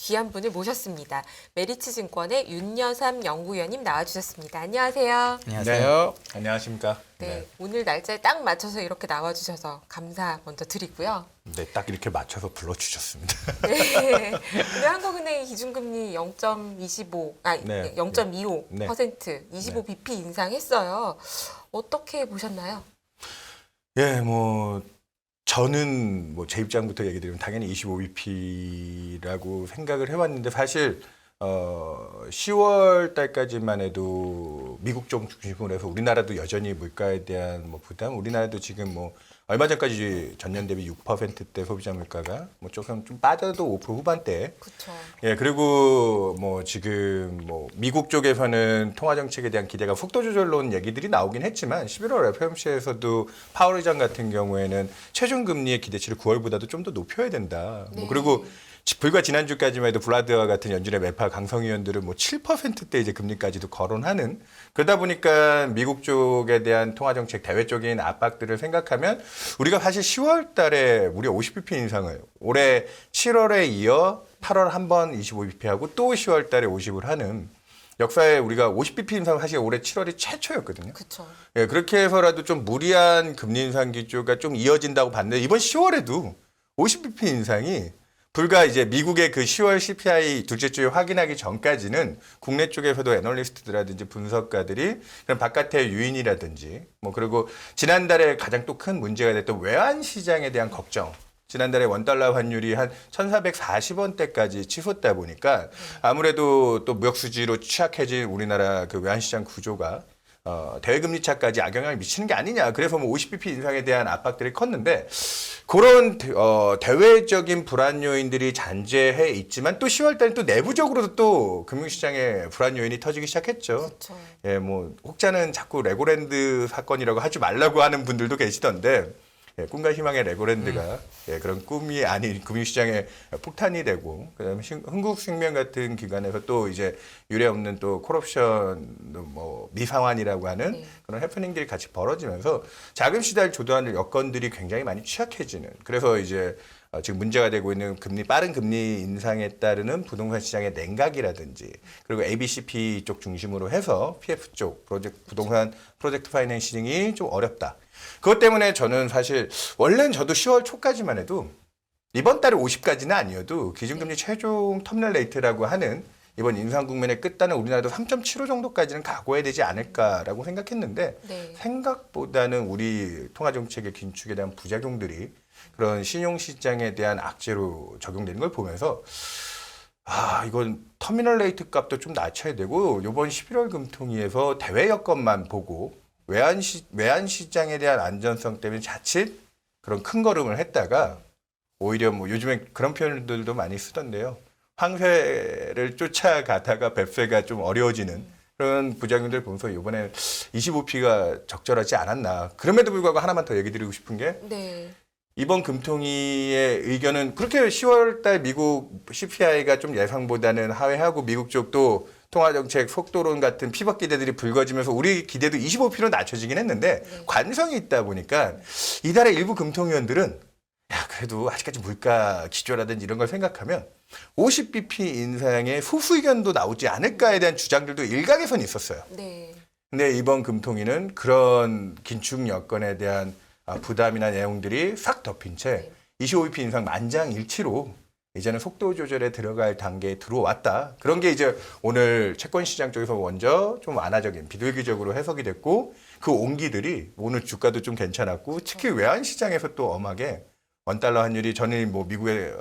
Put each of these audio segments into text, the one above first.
귀한 분을 모셨습니다. 메리츠증권의 윤여삼 연구위원님 나와주셨습니다. 안녕하세요. 안녕하세요. 네. 안녕하십니까. 네, 오늘 날짜에 딱 맞춰서 이렇게 나와주셔서 감사 먼저 드리고요. 네, 딱 이렇게 맞춰서 불러주셨습니다. 네, 오늘 한국은행이 기준금리 0.25% 25bp 인상했어요. 어떻게 보셨나요? 예, 뭐 저는 뭐 제 입장부터 얘기 드리면 당연히 25bp라고 생각을 해왔는데 사실 10월 달까지만 해도 미국 쪽 중심으로 해서 우리나라도 여전히 물가에 대한 뭐 부담, 우리나라도 지금 뭐 얼마 전까지 전년 대비 6%대 소비자 물가가 뭐 조금 좀 빠져도 5% 후반대. 그렇죠. 예, 그리고 뭐 지금 뭐 미국 쪽에서는 통화 정책에 대한 기대가 속도 조절론 얘기들이 나오긴 했지만 11월 FOMC에서도 파월 의장 같은 경우에는 최종 금리의 기대치를 9월보다도 좀 더 높여야 된다. 네. 뭐 그리고 불과 지난주까지만 해도 블라드와 같은 연준의 매파 강성 의원들은 뭐 7%대 이제 금리까지도 거론하는, 그러다 보니까 미국 쪽에 대한 통화 정책 대외적인 압박들을 생각하면 우리가 사실 10월 달에 무려 50bp 인상을 올해 7월에 이어 8월 한 번 25bp 하고 또 10월 달에 50을 하는 역사에 우리가 50bp 인상은 사실 올해 7월이 최초였거든요. 그렇죠. 예, 그렇게 해서라도 좀 무리한 금리 인상 기조가 좀 이어진다고 봤는데 이번 10월에도 50bp 인상이 불과 이제 미국의 그 10월 CPI 둘째 주에 확인하기 전까지는 국내 쪽에서도 애널리스트들이라든지 분석가들이 그런 바깥의 유인이라든지 뭐 그리고 지난달에 가장 또 큰 문제가 됐던 외환 시장에 대한 걱정. 지난달에 원달러 환율이 한 1,440원대까지 치솟다 보니까 아무래도 또 무역 수지로 취약해진 우리나라 그 외환 시장 구조가 대외금리 차까지 악영향을 미치는 게 아니냐. 그래서 뭐 50bp 인상에 대한 압박들이 컸는데 그런 대외적인 불안 요인들이 잔재해 있지만 또 10월 달에 또 내부적으로도 또 금융시장에 불안 요인이 터지기 시작했죠. 그렇죠. 예, 뭐 혹자는 자꾸 레고랜드 사건이라고 하지 말라고 하는 분들도 계시던데 예, 꿈과 희망의 레고랜드가 예, 그런 꿈이 아닌 금융시장에 폭탄이 되고 그다음에 흥국생명 같은 기관에서 또 이제 유례 없는 또 콜옵션 뭐 미상환이라고 하는 네. 그런 해프닝들이 같이 벌어지면서 자금 시장을 주도하는 여건들이 굉장히 많이 취약해지는, 그래서 이제 지금 문제가 되고 있는 빠른 금리 인상에 따르는 부동산 시장의 냉각이라든지 그리고 ABCP 쪽 중심으로 해서 PF 쪽 부동산 프로젝트 파이낸싱이 좀 어렵다. 그것 때문에 저는 사실 원래는 저도 10월 초까지만 해도 이번 달에 50까지는 아니어도 기준금리 최종 터미널 레이트라고 하는 이번 인상 국면의 끝단은 우리나라도 3.75 정도까지는 각오해야 되지 않을까라고 생각했는데 네. 생각보다는 우리 통화정책의 긴축에 대한 부작용들이 그런 신용시장에 대한 악재로 적용되는 걸 보면서 이건 터미널 레이트 값도 좀 낮춰야 되고 이번 11월 금통위에서 대외 여건만 보고 외환 시장에 대한 안전성 때문에 자칫 그런 큰 걸음을 했다가 오히려 뭐 요즘에 그런 표현들도 많이 쓰던데요. 황새를 쫓아가다가 뱁새가 좀 어려워지는 그런 부작용들 보면서 이번에 25p가 적절하지 않았나. 그럼에도 불구하고 하나만 더 얘기 드리고 싶은 게 네. 이번 금통위의 의견은 그렇게 10월 달 미국 CPI가 좀 예상보다는 하회하고 미국 쪽도 통화정책 속도론 같은 피벗 기대들이 불거지면서 우리 기대도 25p로 낮춰지긴 했는데 관성이 있다 보니까 이달의 일부 금통위원들은 야, 그래도 아직까지 물가 기조라든지 이런 걸 생각하면 50bp 인상의 소수 의견도 나오지 않을까에 대한 주장들도 일각에선 있었어요. 네. 근데 이번 금통위는 그런 긴축 여건에 대한 부담이나 내용들이 싹 덮인 채 25bp 인상 만장일치로 이제는 속도 조절에 들어갈 단계에 들어왔다. 그런 게 이제 오늘 채권 시장 쪽에서 먼저 좀 완화적인 비둘기적으로 해석이 됐고 그 온기들이 오늘 주가도 좀 괜찮았고 특히 외환 시장에서 또 엄하게 원달러 환율이 전일 뭐 미국의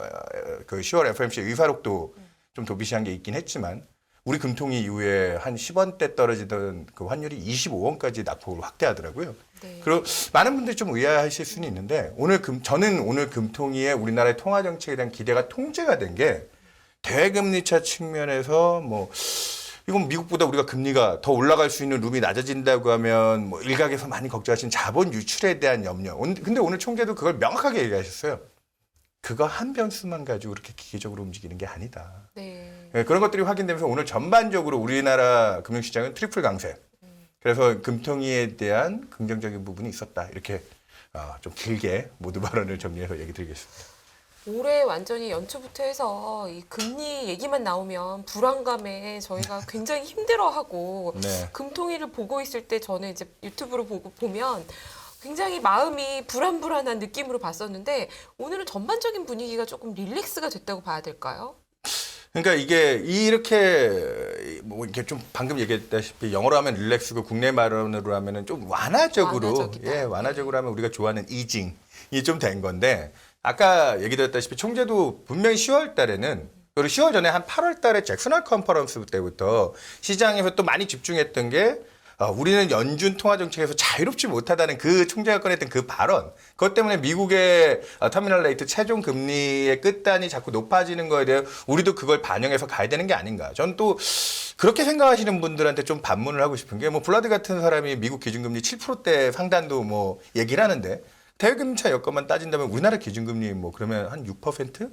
그 10월 FOMC 의사록도 좀 도비시한 게 있긴 했지만 우리 금통위 이후에 한 10원대 떨어지던 그 환율이 25원까지 낙폭을 확대하더라고요. 네. 그리고 많은 분들이 좀 의아하실 수는 있는데 저는 오늘 금통위의 우리나라의 통화 정책에 대한 기대가 통제가 된 게 대금리차 측면에서 뭐 이건 미국보다 우리가 금리가 더 올라갈 수 있는 룸이 낮아진다고 하면 뭐 일각에서 많이 걱정하신 자본 유출에 대한 염려. 근데 오늘 총재도 그걸 명확하게 얘기하셨어요. 그거 한 변수만 가지고 그렇게 기계적으로 움직이는 게 아니다. 네. 네, 그런 것들이 확인되면서 오늘 전반적으로 우리나라 금융시장은 트리플 강세. 그래서 금통위에 대한 긍정적인 부분이 있었다. 이렇게 좀 길게 모두 발언을 정리해서 얘기 드리겠습니다. 올해 완전히 연초부터 해서 이 금리 얘기만 나오면 불안감에 저희가 굉장히 힘들어하고 네. 금통위를 보고 있을 때 저는 이제 유튜브로 보면 굉장히 마음이 불안불안한 느낌으로 봤었는데 오늘은 전반적인 분위기가 조금 릴렉스가 됐다고 봐야 될까요? 그러니까 이게 이렇게 뭐 이렇게 좀 방금 얘기했다시피 영어로 하면 릴렉스고 국내 말로 하면은 좀 완화적으로 완화적이다. 완화적으로 하면 우리가 좋아하는 이징이 좀 된 건데 아까 얘기드렸다시피 총재도 분명히 10월 달에는 그리고 10월 전에 한 8월 달에 잭슨홀 컨퍼런스 때부터 시장에서 또 많이 집중했던 게 우리는 연준 통화 정책에서 자유롭지 못하다는 그 총재가 꺼냈던 그 발언. 그것 때문에 미국의 터미널 레이트 최종 금리의 끝단이 자꾸 높아지는 거에 대해 우리도 그걸 반영해서 가야 되는 게 아닌가. 저는 또 그렇게 생각하시는 분들한테 좀 반문을 하고 싶은 게 뭐 블라드 같은 사람이 미국 기준금리 7%대 상단도 뭐 얘기를 하는데 대외금리차 여건만 따진다면 우리나라 기준금리 뭐 그러면 한 6%?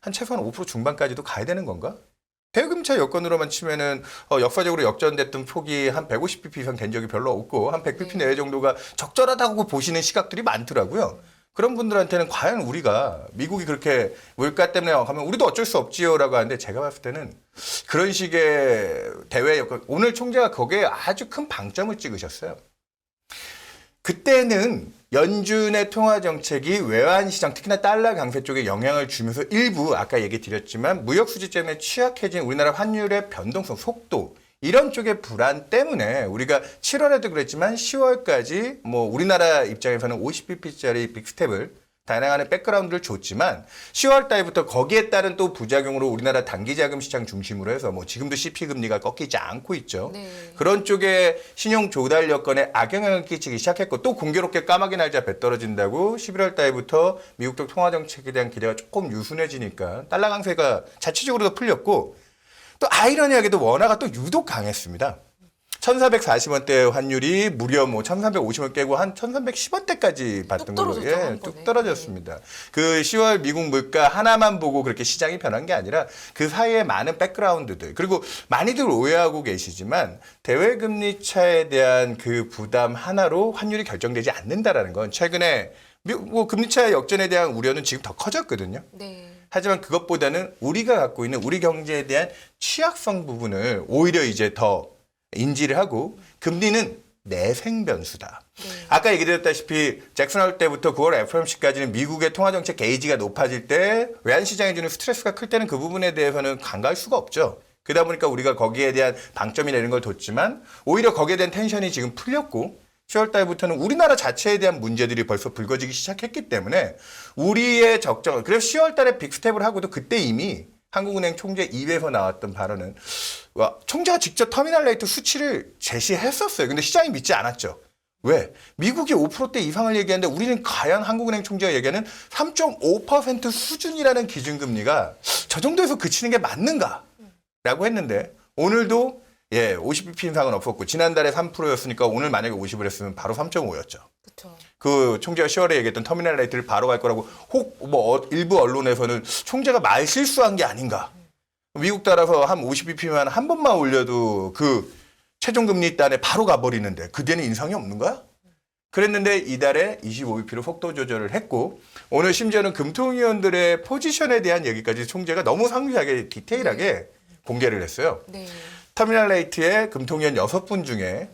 한 최소한 5% 중반까지도 가야 되는 건가? 대금차 여건으로만 치면은 역사적으로 역전됐던 폭이 한 150bp 이상 된 적이 별로 없고 한 100bp 내외 정도가 적절하다고 보시는 시각들이 많더라고요. 그런 분들한테는 과연 우리가 미국이 그렇게 물가 때문에 하면 우리도 어쩔 수 없지요라고 하는데 제가 봤을 때는 그런 식의 대외 여건 오늘 총재가 거기에 아주 큰 방점을 찍으셨어요. 그때는 연준의 통화 정책이 외환 시장 특히나 달러 강세 쪽에 영향을 주면서 일부 아까 얘기 드렸지만 무역 수지 때문에 취약해진 우리나라 환율의 변동성 속도 이런 쪽의 불안 때문에 우리가 7월에도 그랬지만 10월까지 뭐 우리나라 입장에서는 50bp짜리 빅스텝을 다양한 백그라운드를 줬지만 10월 달부터 거기에 따른 또 부작용으로 우리나라 단기자금 시장 중심으로 해서 뭐 지금도 CP 금리가 꺾이지 않고 있죠. 네. 그런 쪽에 신용 조달 여건에 악영향을 끼치기 시작했고 또 공교롭게 까마귀 날짜 배 떨어진다고 11월 달부터 미국 쪽 통화 정책에 대한 기대가 조금 유순해지니까 달러 강세가 자체적으로도 풀렸고 또 아이러니하게도 원화가 또 유독 강했습니다. 1,440원대 환율이 무려 뭐 1,350원 깨고 한 1,310원대까지 봤던 걸로 뚝 떨어졌습니다. 그 10월 미국 물가 하나만 보고 그렇게 시장이 변한 게 아니라 그 사이에 많은 백그라운드들 그리고 많이들 오해하고 계시지만 대외금리 차에 대한 그 부담 하나로 환율이 결정되지 않는다라는 건 최근에 뭐 금리차 역전에 대한 우려는 지금 더 커졌거든요. 네. 하지만 그것보다는 우리가 갖고 있는 우리 경제에 대한 취약성 부분을 오히려 이제 더 인지를 하고 금리는 내생 변수다. 네. 아까 얘기드렸다시피 잭슨홀 때부터 9월 FOMC까지는 미국의 통화정책 게이지가 높아질 때 외환시장에 주는 스트레스가 클 때는 그 부분에 대해서는 간과할 수가 없죠. 그러다 보니까 우리가 거기에 대한 방점이나 이런 걸 뒀지만 오히려 거기에 대한 텐션이 지금 풀렸고 10월 달부터는 우리나라 자체에 대한 문제들이 벌써 불거지기 시작했기 때문에 우리의 적정, 그래서 10월 달에 빅스텝을 하고도 그때 이미 한국은행 총재 입에서 나왔던 발언은 총재가 직접 터미널 레이트 수치를 제시했었어요. 근데 시장이 믿지 않았죠. 왜? 미국이 5%대 이상을 얘기하는데 우리는 과연 한국은행 총재가 얘기하는 3.5% 수준이라는 기준금리가 저 정도에서 그치는 게 맞는가? 라고 했는데 오늘도 50bp 인상은 없었고 지난달에 3%였으니까 오늘 만약에 50을 했으면 바로 3.5였죠. 그렇죠. 그 총재가 10월에 얘기했던 터미널 레이트를 바로 갈 거라고 혹 뭐 일부 언론에서는 총재가 말 실수한 게 아닌가. 미국 따라서 한 50bp만 한 번만 올려도 그 최종금리 단에 바로 가버리는데 그 뒤에는 인상이 없는 거야? 그랬는데 이달에 25bp로 속도 조절을 했고 오늘 심지어는 금통위원들의 포지션에 대한 얘기까지 총재가 너무 상세하게 디테일하게 공개를 했어요. 네. 터미널 레이트의 금통위원 6분 중에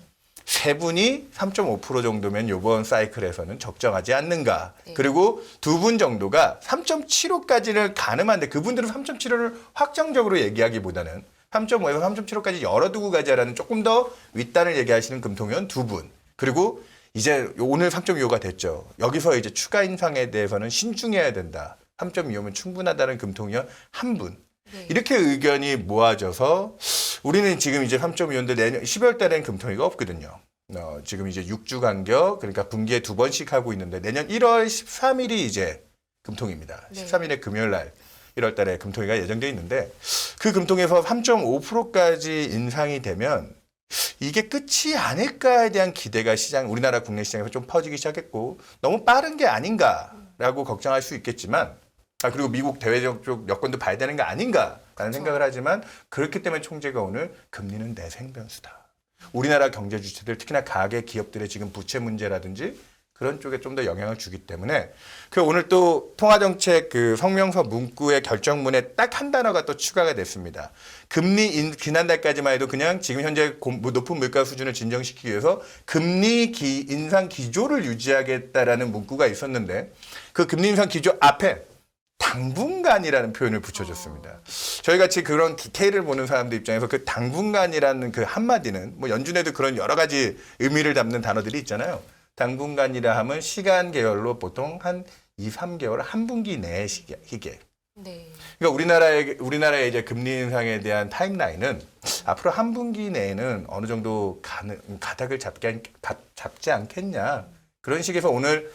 3분이 3.5% 정도면 이번 사이클에서는 적정하지 않는가. 네. 그리고 2분 정도가 3.75까지는 가능한데 그분들은 3.75를 확정적으로 얘기하기보다는 3.5에서 3.75까지 열어두고 가자라는 조금 더 윗단을 얘기하시는 금통위원 2분. 그리고 이제 오늘 3.25가 됐죠. 여기서 이제 추가 인상에 대해서는 신중해야 된다. 3.25면 충분하다는 금통위원 1분. 네. 이렇게 의견이 모아져서 우리는 지금 이제 3.25인데 내년 12월 달에는 금통위가 없거든요. 지금 이제 6주 간격 그러니까 분기에 2번씩 하고 있는데 내년 1월 13일이 이제 금통입니다. 네. 13일에 금요일 날 1월 달에 금통위가 예정되어 있는데 그 금통에서 3.5%까지 인상이 되면 이게 끝이 아닐까에 대한 기대가 우리나라 국내 시장에서 좀 퍼지기 시작했고 너무 빠른 게 아닌가라고 걱정할 수 있겠지만 그리고 미국 대외적 쪽 여건도 봐야 되는 거 아닌가라는 그렇죠. 생각을 하지만 그렇기 때문에 총재가 오늘 금리는 내생 변수다. 우리나라 경제 주체들 특히나 가계 기업들의 지금 부채 문제라든지 그런 쪽에 좀 더 영향을 주기 때문에 그 오늘 또 통화정책 그 성명서 문구의 결정문에 딱 한 단어가 또 추가가 됐습니다. 지난달까지만 해도 그냥 지금 현재 높은 물가 수준을 진정시키기 위해서 금리 인상 기조를 유지하겠다라는 문구가 있었는데 그 금리 인상 기조 앞에 당분간이라는 표현을 붙여줬습니다. 저희 같이 그런 디테일을 보는 사람들 입장에서 그 당분간이라는 그 한마디는 뭐 연준에도 그런 여러 가지 의미를 담는 단어들이 있잖아요. 당분간이라 하면 시간 계열로 보통 한 2, 3개월, 한 분기 내에 시계. 네. 그러니까 우리나라의 이제 금리 인상에 대한 타임라인은 앞으로 한 분기 내에는 어느 정도 가닥을 잡지 않겠냐. 그런 식에서 오늘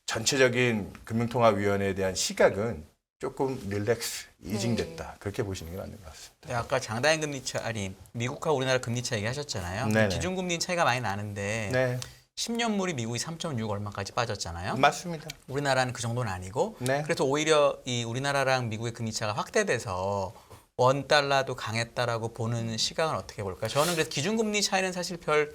전체적인 금융통화위원회에 대한 시각은 조금 릴렉스, 이징됐다. 그렇게 보시는 게 맞는 것 같습니다. 네, 아까 장다행 금리 차, 아니 미국과 우리나라 금리 차 얘기하셨잖아요. 네네. 기준금리 차이가 많이 나는데 네, 10년물이 미국이 3.6 얼마까지 빠졌잖아요. 맞습니다. 우리나라는 그 정도는 아니고 네. 그래서 오히려 이 우리나라랑 미국의 금리 차가 확대돼서 원 달러도 강했다라고 보는 시각은 어떻게 볼까요? 저는 그래서 기준금리 차이는 사실 별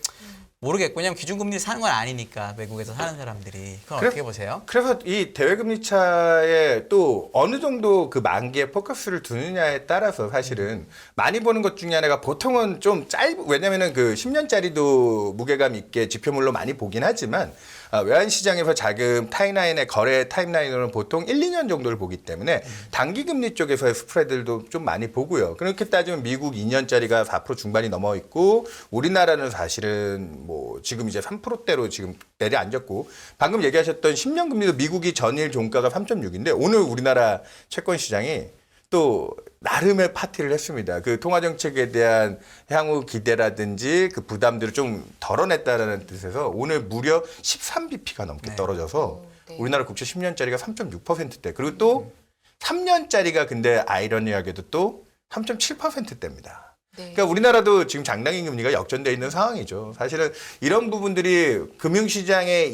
모르겠고 왜냐하면 기준금리 사는 건 아니니까 외국에서 사는 사람들이 그건 어떻게 보세요? 그래서 이 대외금리 차에 또 어느 정도 그 만기에 포커스를 두느냐에 따라서 사실은 많이 보는 것 중에 하나가 보통은 좀 왜냐면은 그 10년짜리도 무게감 있게 지표물로 많이 보긴 하지만 외환시장에서 자금 타임라인의 거래 타임라인으로는 보통 1, 2년 정도를 보기 때문에 단기금리 쪽에서의 스프레드도 좀 많이 보고요. 그렇게 따지면 미국 2년짜리가 4% 중반이 넘어 있고 우리나라는 사실은 뭐 지금 이제 3%대로 지금 내려앉았고 방금 얘기하셨던 10년 금리도 미국이 전일 종가가 3.6인데 오늘 우리나라 채권 시장이 또 나름의 파티를 했습니다. 그 통화정책에 대한 향후 기대라든지 그 부담들을 좀 덜어냈다라는 뜻에서 오늘 무려 13bp가 넘게 떨어져서 네. 우리나라 국채 10년짜리가 3.6%대 그리고 또 3년짜리가 근데 아이러니하게도 또 3.7%대입니다. 네. 그러니까 우리나라도 지금 장단기 금리가 역전돼 있는 상황이죠. 사실은 이런 부분들이 금융시장의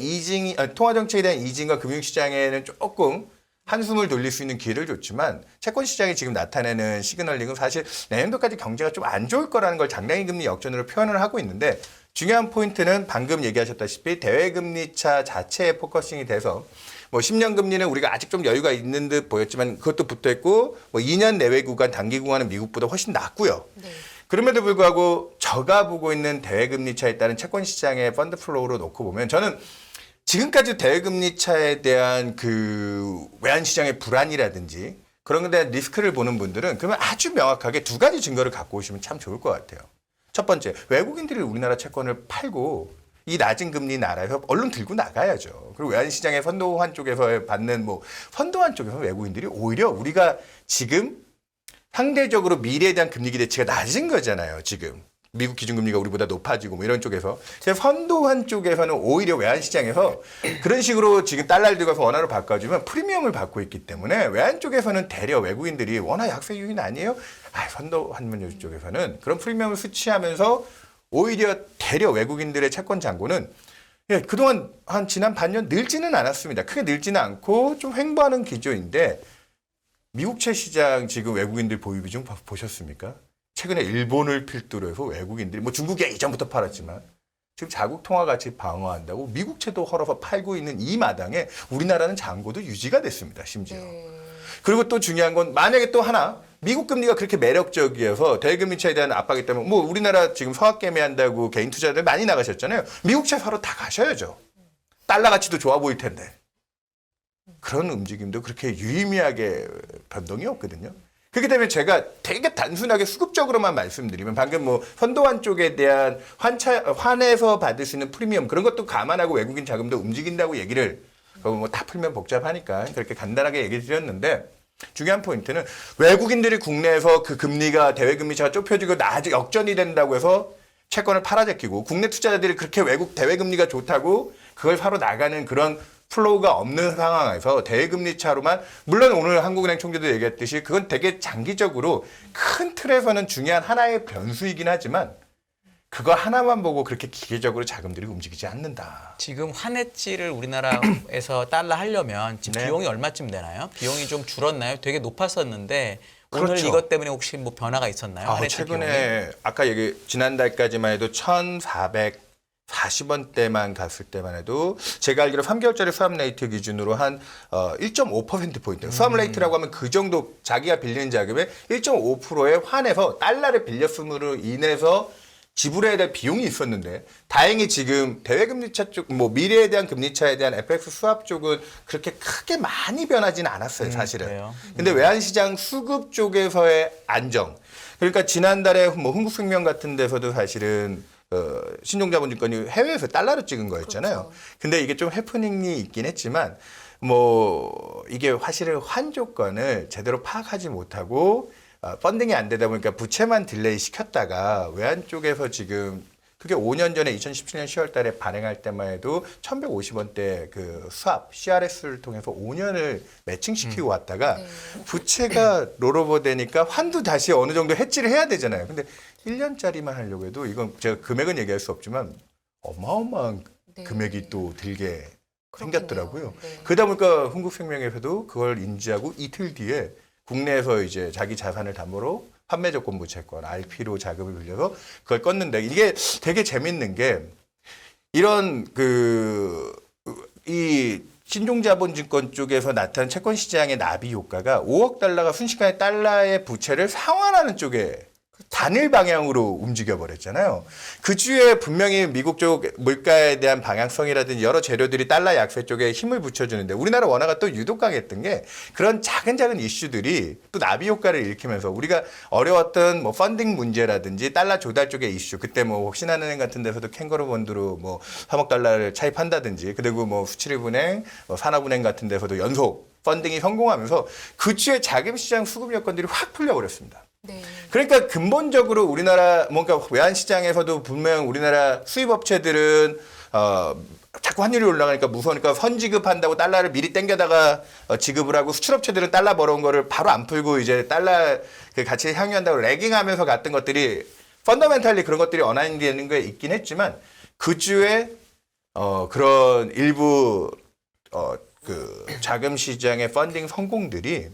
통화정책에 대한 이징과 금융시장에는 조금 한숨을 돌릴 수 있는 기회를 줬지만 채권시장이 지금 나타내는 시그널링은 사실 내년도까지 경제가 좀 안 좋을 거라는 걸 장단기 금리 역전으로 표현을 하고 있는데 중요한 포인트는 방금 얘기하셨다시피 대외금리차 자체에 포커싱이 돼서 뭐 10년 금리는 우리가 아직 좀 여유가 있는 듯 보였지만 그것도 붙어 있고 뭐 2년 내외 구간 단기 구간은 미국보다 훨씬 낮고요. 네. 그럼에도 불구하고 저가 보고 있는 대외금리차에 따른 채권시장의 펀드 플로우로 놓고 보면 저는 지금까지 대외금리 차에 대한 그 외환시장의 불안이라든지 그런 것에 대한 리스크를 보는 분들은 그러면 아주 명확하게 두 가지 증거를 갖고 오시면 참 좋을 것 같아요. 첫 번째, 외국인들이 우리나라 채권을 팔고 이 낮은 금리 나라에서 얼른 들고 나가야죠. 그리고 외환시장의 펀드환 쪽에서 받는 펀드환 쪽에서 외국인들이 오히려 우리가 지금 상대적으로 미래에 대한 금리 기대치가 낮은 거잖아요, 지금. 미국 기준금리가 우리보다 높아지고 뭐 이런 쪽에서 펀드환 쪽에서는 오히려 외환시장에서 그런 식으로 지금 달러를 들어가서 원화로 바꿔주면 프리미엄을 받고 있기 때문에 외환 쪽에서는 대려 외국인들이 원화 약세 요인 아니에요? 펀드환 쪽에서는 그런 프리미엄을 수취하면서 오히려 대려 외국인들의 채권 잔고는 그동안 지난 반년 늘지는 않았습니다. 크게 늘지는 않고 좀 횡보하는 기조인데 미국채 시장 지금 외국인들 보유 비중 보셨습니까? 최근에 일본을 필두로 해서 외국인들이 중국에 이전부터 팔았지만 지금 자국 통화 가치 방어한다고 미국채도 헐어서 팔고 있는 이 마당에 우리나라는 잔고도 유지가 됐습니다. 심지어. 그리고 또 중요한 건 만약에 또 하나 미국 금리가 그렇게 매력적이어서 대금리차에 대한 압박이 때문에 우리나라 지금 서학개미한다고 개인 투자들 많이 나가셨잖아요. 미국채 사러 다 가셔야죠. 달러 가치도 좋아 보일 텐데. 그런 움직임도 그렇게 유의미하게 변동이 없거든요. 그렇기 때문에 제가 되게 단순하게 수급적으로만 말씀드리면 방금 펀드환 쪽에 대한 환에서 받을 수 있는 프리미엄 그런 것도 감안하고 외국인 자금도 움직인다고 얘기를 다 풀면 복잡하니까 그렇게 간단하게 얘기 드렸는데 중요한 포인트는 외국인들이 국내에서 그 금리가 대외금리차가 좁혀지고 아직 역전이 된다고 해서 채권을 팔아제끼고 국내 투자자들이 그렇게 외국 대외금리가 좋다고 그걸 사러 나가는 그런 플로우가 없는 상황에서 대외금리 차로만 물론 오늘 한국은행 총재도 얘기했듯이 그건 되게 장기적으로 큰 틀에서는 중요한 하나의 변수이긴 하지만 그거 하나만 보고 그렇게 기계적으로 자금들이 움직이지 않는다. 지금 환해지를 우리나라에서 달러 하려면 지금 네. 비용이 얼마쯤 되나요? 비용이 좀 줄었나요? 되게 높았었는데 오늘 그렇죠. 이것 때문에 혹시 변화가 있었나요? 환해지 최근에 비용이? 아까 지난달까지만 해도 1,400 40원대만 갔을 때만 해도 제가 알기로 3개월짜리 수합 레이트 기준으로 한 1.5%포인트. 수합 레이트라고 하면 그 정도 자기가 빌리는 자금의 1.5%에 환해서 달러를 빌렸음으로 인해서 지불해야 될 비용이 있었는데 다행히 지금 대외금리차 쪽, 뭐 미래에 대한 금리차에 대한 FX 수합 쪽은 그렇게 크게 많이 변하지는 않았어요, 사실은. 그래요? 근데 외환시장 수급 쪽에서의 안정. 그러니까 지난달에 뭐 흥국생명 같은 데서도 사실은 신종자본증권이 해외에서 달러로 찍은 거였잖아요. 그렇죠. 근데 이게 좀 해프닝이 있긴 했지만 뭐 이게 사실은 환 조건을 제대로 파악하지 못하고 펀딩이 안 되다 보니까 부채만 딜레이 시켰다가 외환 쪽에서 지금 그게 5년 전에 2017년 10월 달에 발행할 때만 해도 1,150원대 그 수합 CRS를 통해서 5년을 매칭시키고 왔다가 네. 부채가 롤오버 되니까 환도 다시 어느 정도 해지를 해야 되잖아요. 근데 1년짜리만 하려고 해도 이건 제가 금액은 얘기할 수 없지만 어마어마한 네. 금액이 또 들게 그렇겠네요. 생겼더라고요. 네. 그러다 보니까 흥국생명에서도 그걸 인지하고 이틀 뒤에 국내에서 이제 자기 자산을 담보로 판매 조건부 채권 RP로 자금을 빌려서 그걸 껐는데 이게 되게 재밌는 게 이런 이 신종자본증권 쪽에서 나타난 채권 시장의 나비 효과가 5억 달러가 순식간에 달러의 부채를 상환하는 쪽에 단일 방향으로 움직여 버렸잖아요. 그 주에 분명히 미국 쪽 물가에 대한 방향성이라든지 여러 재료들이 달러 약세 쪽에 힘을 붙여주는데 우리나라 원화가 또 유독 강했던 게 그런 작은 이슈들이 또 나비 효과를 일으키면서 우리가 어려웠던 뭐 펀딩 문제라든지 달러 조달 쪽의 이슈 그때 뭐 신한은행 같은 데서도 캥거루 본드로 뭐 3억 달러를 차입한다든지 그리고 뭐 수출입은행, 뭐 산업은행 같은 데서도 연속 펀딩이 성공하면서 그 주에 자금시장 수급 여건들이 확 풀려버렸습니다. 네. 그러니까 근본적으로 우리나라 뭔가 외환 시장에서도 분명 우리나라 수입 업체들은 자꾸 환율이 올라가니까 무서우니까 선지급한다고 달러를 미리 땡겨다가 지급을 하고 수출업체들은 달러 벌어온 거를 바로 안 풀고 이제 달러 그 가치를 향유한다고 레깅하면서 갔던 것들이 펀더멘탈리 그런 것들이 언행되는 게 있긴 했지만 그 주에 그런 일부 그 자금 시장의 펀딩 성공들이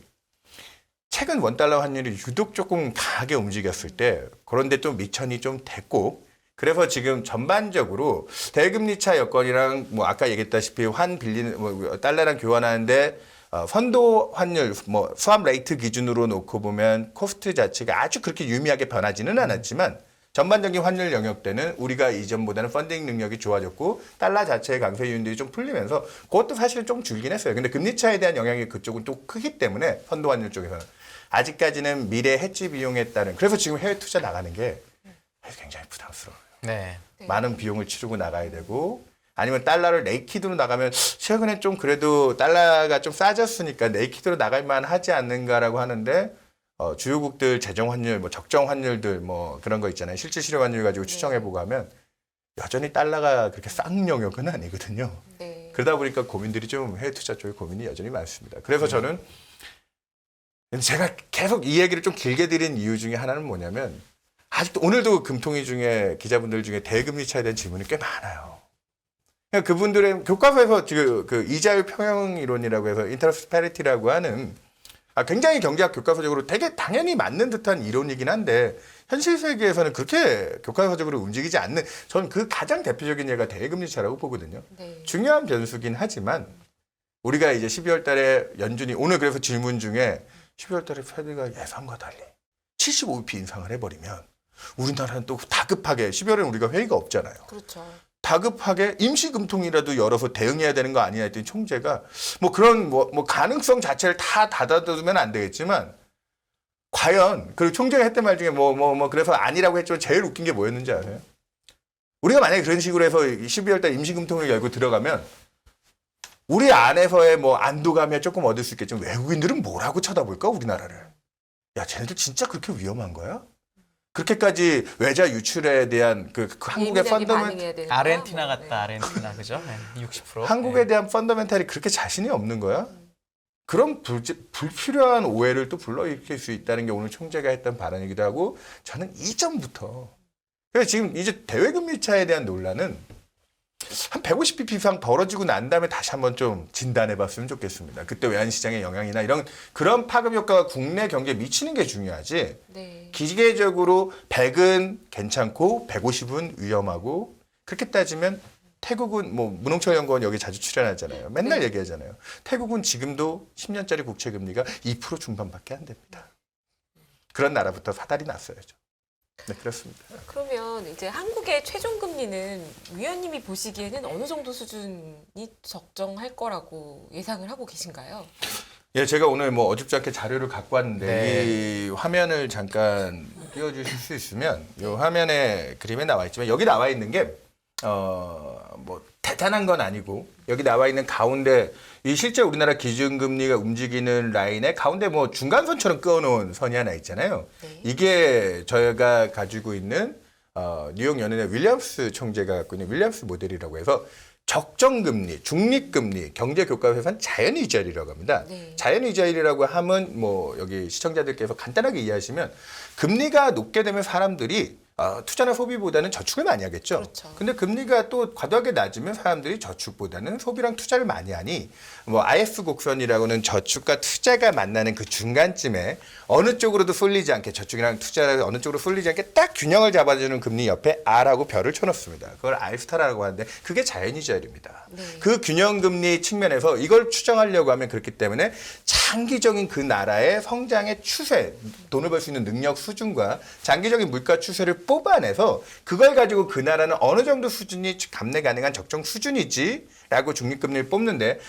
최근 원달러 환율이 유독 조금 강하게 움직였을 때 그런데 또 미천이 좀 됐고 그래서 지금 전반적으로 대금리차 여건이랑 뭐 아까 얘기했다시피 환 빌리는 뭐 달러랑 교환하는데 선도 환율 뭐 수합 레이트 기준으로 놓고 보면 코스트 자체가 아주 그렇게 유미하게 변하지는 않았지만 전반적인 환율 영역대는 우리가 이전보다는 펀딩 능력이 좋아졌고 달러 자체의 강세 요인들이 좀 풀리면서 그것도 사실 좀 줄긴 했어요. 근데 금리차에 대한 영향이 그쪽은 또 크기 때문에 선도 환율 쪽에서는 아직까지는 미래 해지 비용에 따른 그래서 지금 해외 투자 나가는 게 굉장히 부담스러워요. 네. 많은 비용을 치르고 나가야 되고 아니면 달러를 네이키드로 나가면 최근에 좀 그래도 달러가 좀 싸졌으니까 네이키드로 나갈 만하지 않는가라고 하는데 주요국들 재정 환율, 뭐 적정 환율들 뭐 그런 거 있잖아요. 실질 실효 환율 가지고 추정해보고 하면 여전히 달러가 그렇게 싼 영역은 아니거든요. 네. 그러다 보니까 고민들이 좀 해외 투자 쪽에 고민이 여전히 많습니다. 그래서 저는 제가 계속 이 얘기를 좀 길게 드린 이유 중에 하나는 뭐냐면 아직도 오늘도 금통위 중에 기자분들 중에 대금리 차에 대한 질문이 꽤 많아요. 그러니까 그분들의 교과서에서 지금 그 이자율 평형 이론이라고 해서 인터레스트 패리티라고 하는 굉장히 경제학 교과서적으로 되게 당연히 맞는 듯한 이론이긴 한데 현실 세계에서는 그렇게 교과서적으로 움직이지 않는 저는 그 가장 대표적인 예가 대금리 차라고 보거든요. 네. 중요한 변수긴 하지만 우리가 이제 12월 달에 연준이 오늘 그래서 질문 중에 12월 달에 페드가 예상과 달리 75bp 인상을 해버리면 우리나라는 또 다급하게 12월에는 우리가 회의가 없잖아요. 그렇죠. 다급하게 임시금통이라도 열어서 대응해야 되는 거 아니냐 했더니 총재가 뭐 그런 뭐 가능성 자체를 다 닫아두면 안 되겠지만 과연 그리고 총재가 했던 말 중에 뭐 그래서 아니라고 했지만 제일 웃긴 게 뭐였는지 아세요? 우리가 만약에 그런 식으로 해서 12월 달 임시금통을 열고 들어가면 우리 안에서의 뭐 안도감이 조금 얻을 수 있겠지만 외국인들은 뭐라고 쳐다볼까 우리나라를? 야, 쟤네들 진짜 그렇게 위험한 거야? 그렇게까지 외자 유출에 대한 그 한국의 펀더멘탈 아르헨티나 뭐, 같다. 아르헨티나 그죠? 네, 60%. 한국에 대한 펀더멘탈이 그렇게 자신이 없는 거야? 그런 불필요한 오해를 또 불러일으킬 수 있다는 게 오늘 총재가 했던 발언이기도 하고 저는 이전부터 그래서 지금 이제 대외금리차에 대한 논란은 한 150bp 이상 벌어지고 난 다음에 다시 한번 좀 진단해 봤으면 좋겠습니다. 그때 외환시장의 영향이나 이런 그런 파급 효과가 국내 경제에 미치는 게 중요하지. 네. 기계적으로 100은 괜찮고 150은 위험하고 그렇게 따지면 태국은 뭐 문홍철 연구원 여기 자주 출연하잖아요. 맨날 네. 얘기하잖아요. 태국은 지금도 10년짜리 국채 금리가 2% 중반밖에 안 됩니다. 그런 나라부터 사달이 났어야죠. 네, 그렇습니다. 그러면 이제 한국의 최종 금리는 위원님이 보시기에는 어느 정도 수준이 적정할 거라고 예상을 하고 계신가요? 예, 제가 오늘 뭐 어줍지 자료를 갖고 왔는데 네. 이 화면을 잠깐 띄워주실 수 있으면 이 화면에 그림에 나와 있지만 여기 나와 있는 게 뭐 대단한 건 아니고 여기 나와 있는 가운데 이 실제 우리나라 기준금리가 움직이는 라인에 가운데 뭐 중간선처럼 그어놓은 선이 하나 있잖아요. 네. 이게 저희가 가지고 있는 뉴욕 연은의 윌리엄스 총재가 갖고 있는 윌리엄스 모델이라고 해서 적정금리, 중립금리, 경제교과서에서는 자연이자율이라고 합니다. 네. 자연이자율이라고 하면 뭐 여기 시청자들께서 간단하게 이해하시면 금리가 높게 되면 사람들이 투자나 소비보다는 저축을 많이 하겠죠. 그렇죠. 근데 금리가 또 과도하게 낮으면 사람들이 저축보다는 소비랑 투자를 많이 하니 뭐 IS 곡선이라고는 저축과 투자가 만나는 그 중간쯤에 어느 쪽으로도 쏠리지 않게 저축이랑 투자를 어느 쪽으로 쏠리지 않게 딱 균형을 잡아주는 금리 옆에 R하고 별을 쳐놓습니다. 그걸 R스타라고 하는데 그게 자연이자율입니다. 네. 그 균형금리 측면에서 이걸 추정하려고 하면 그렇기 때문에 장기적인 그 나라의 성장의 추세, 돈을 벌 수 있는 능력 수준과 장기적인 물가 추세를 뽑아내서 그걸 가지고 그 나라는 어느 정도 수준이 감내 가능한 적정 수준이지라고 중립금리를 뽑는데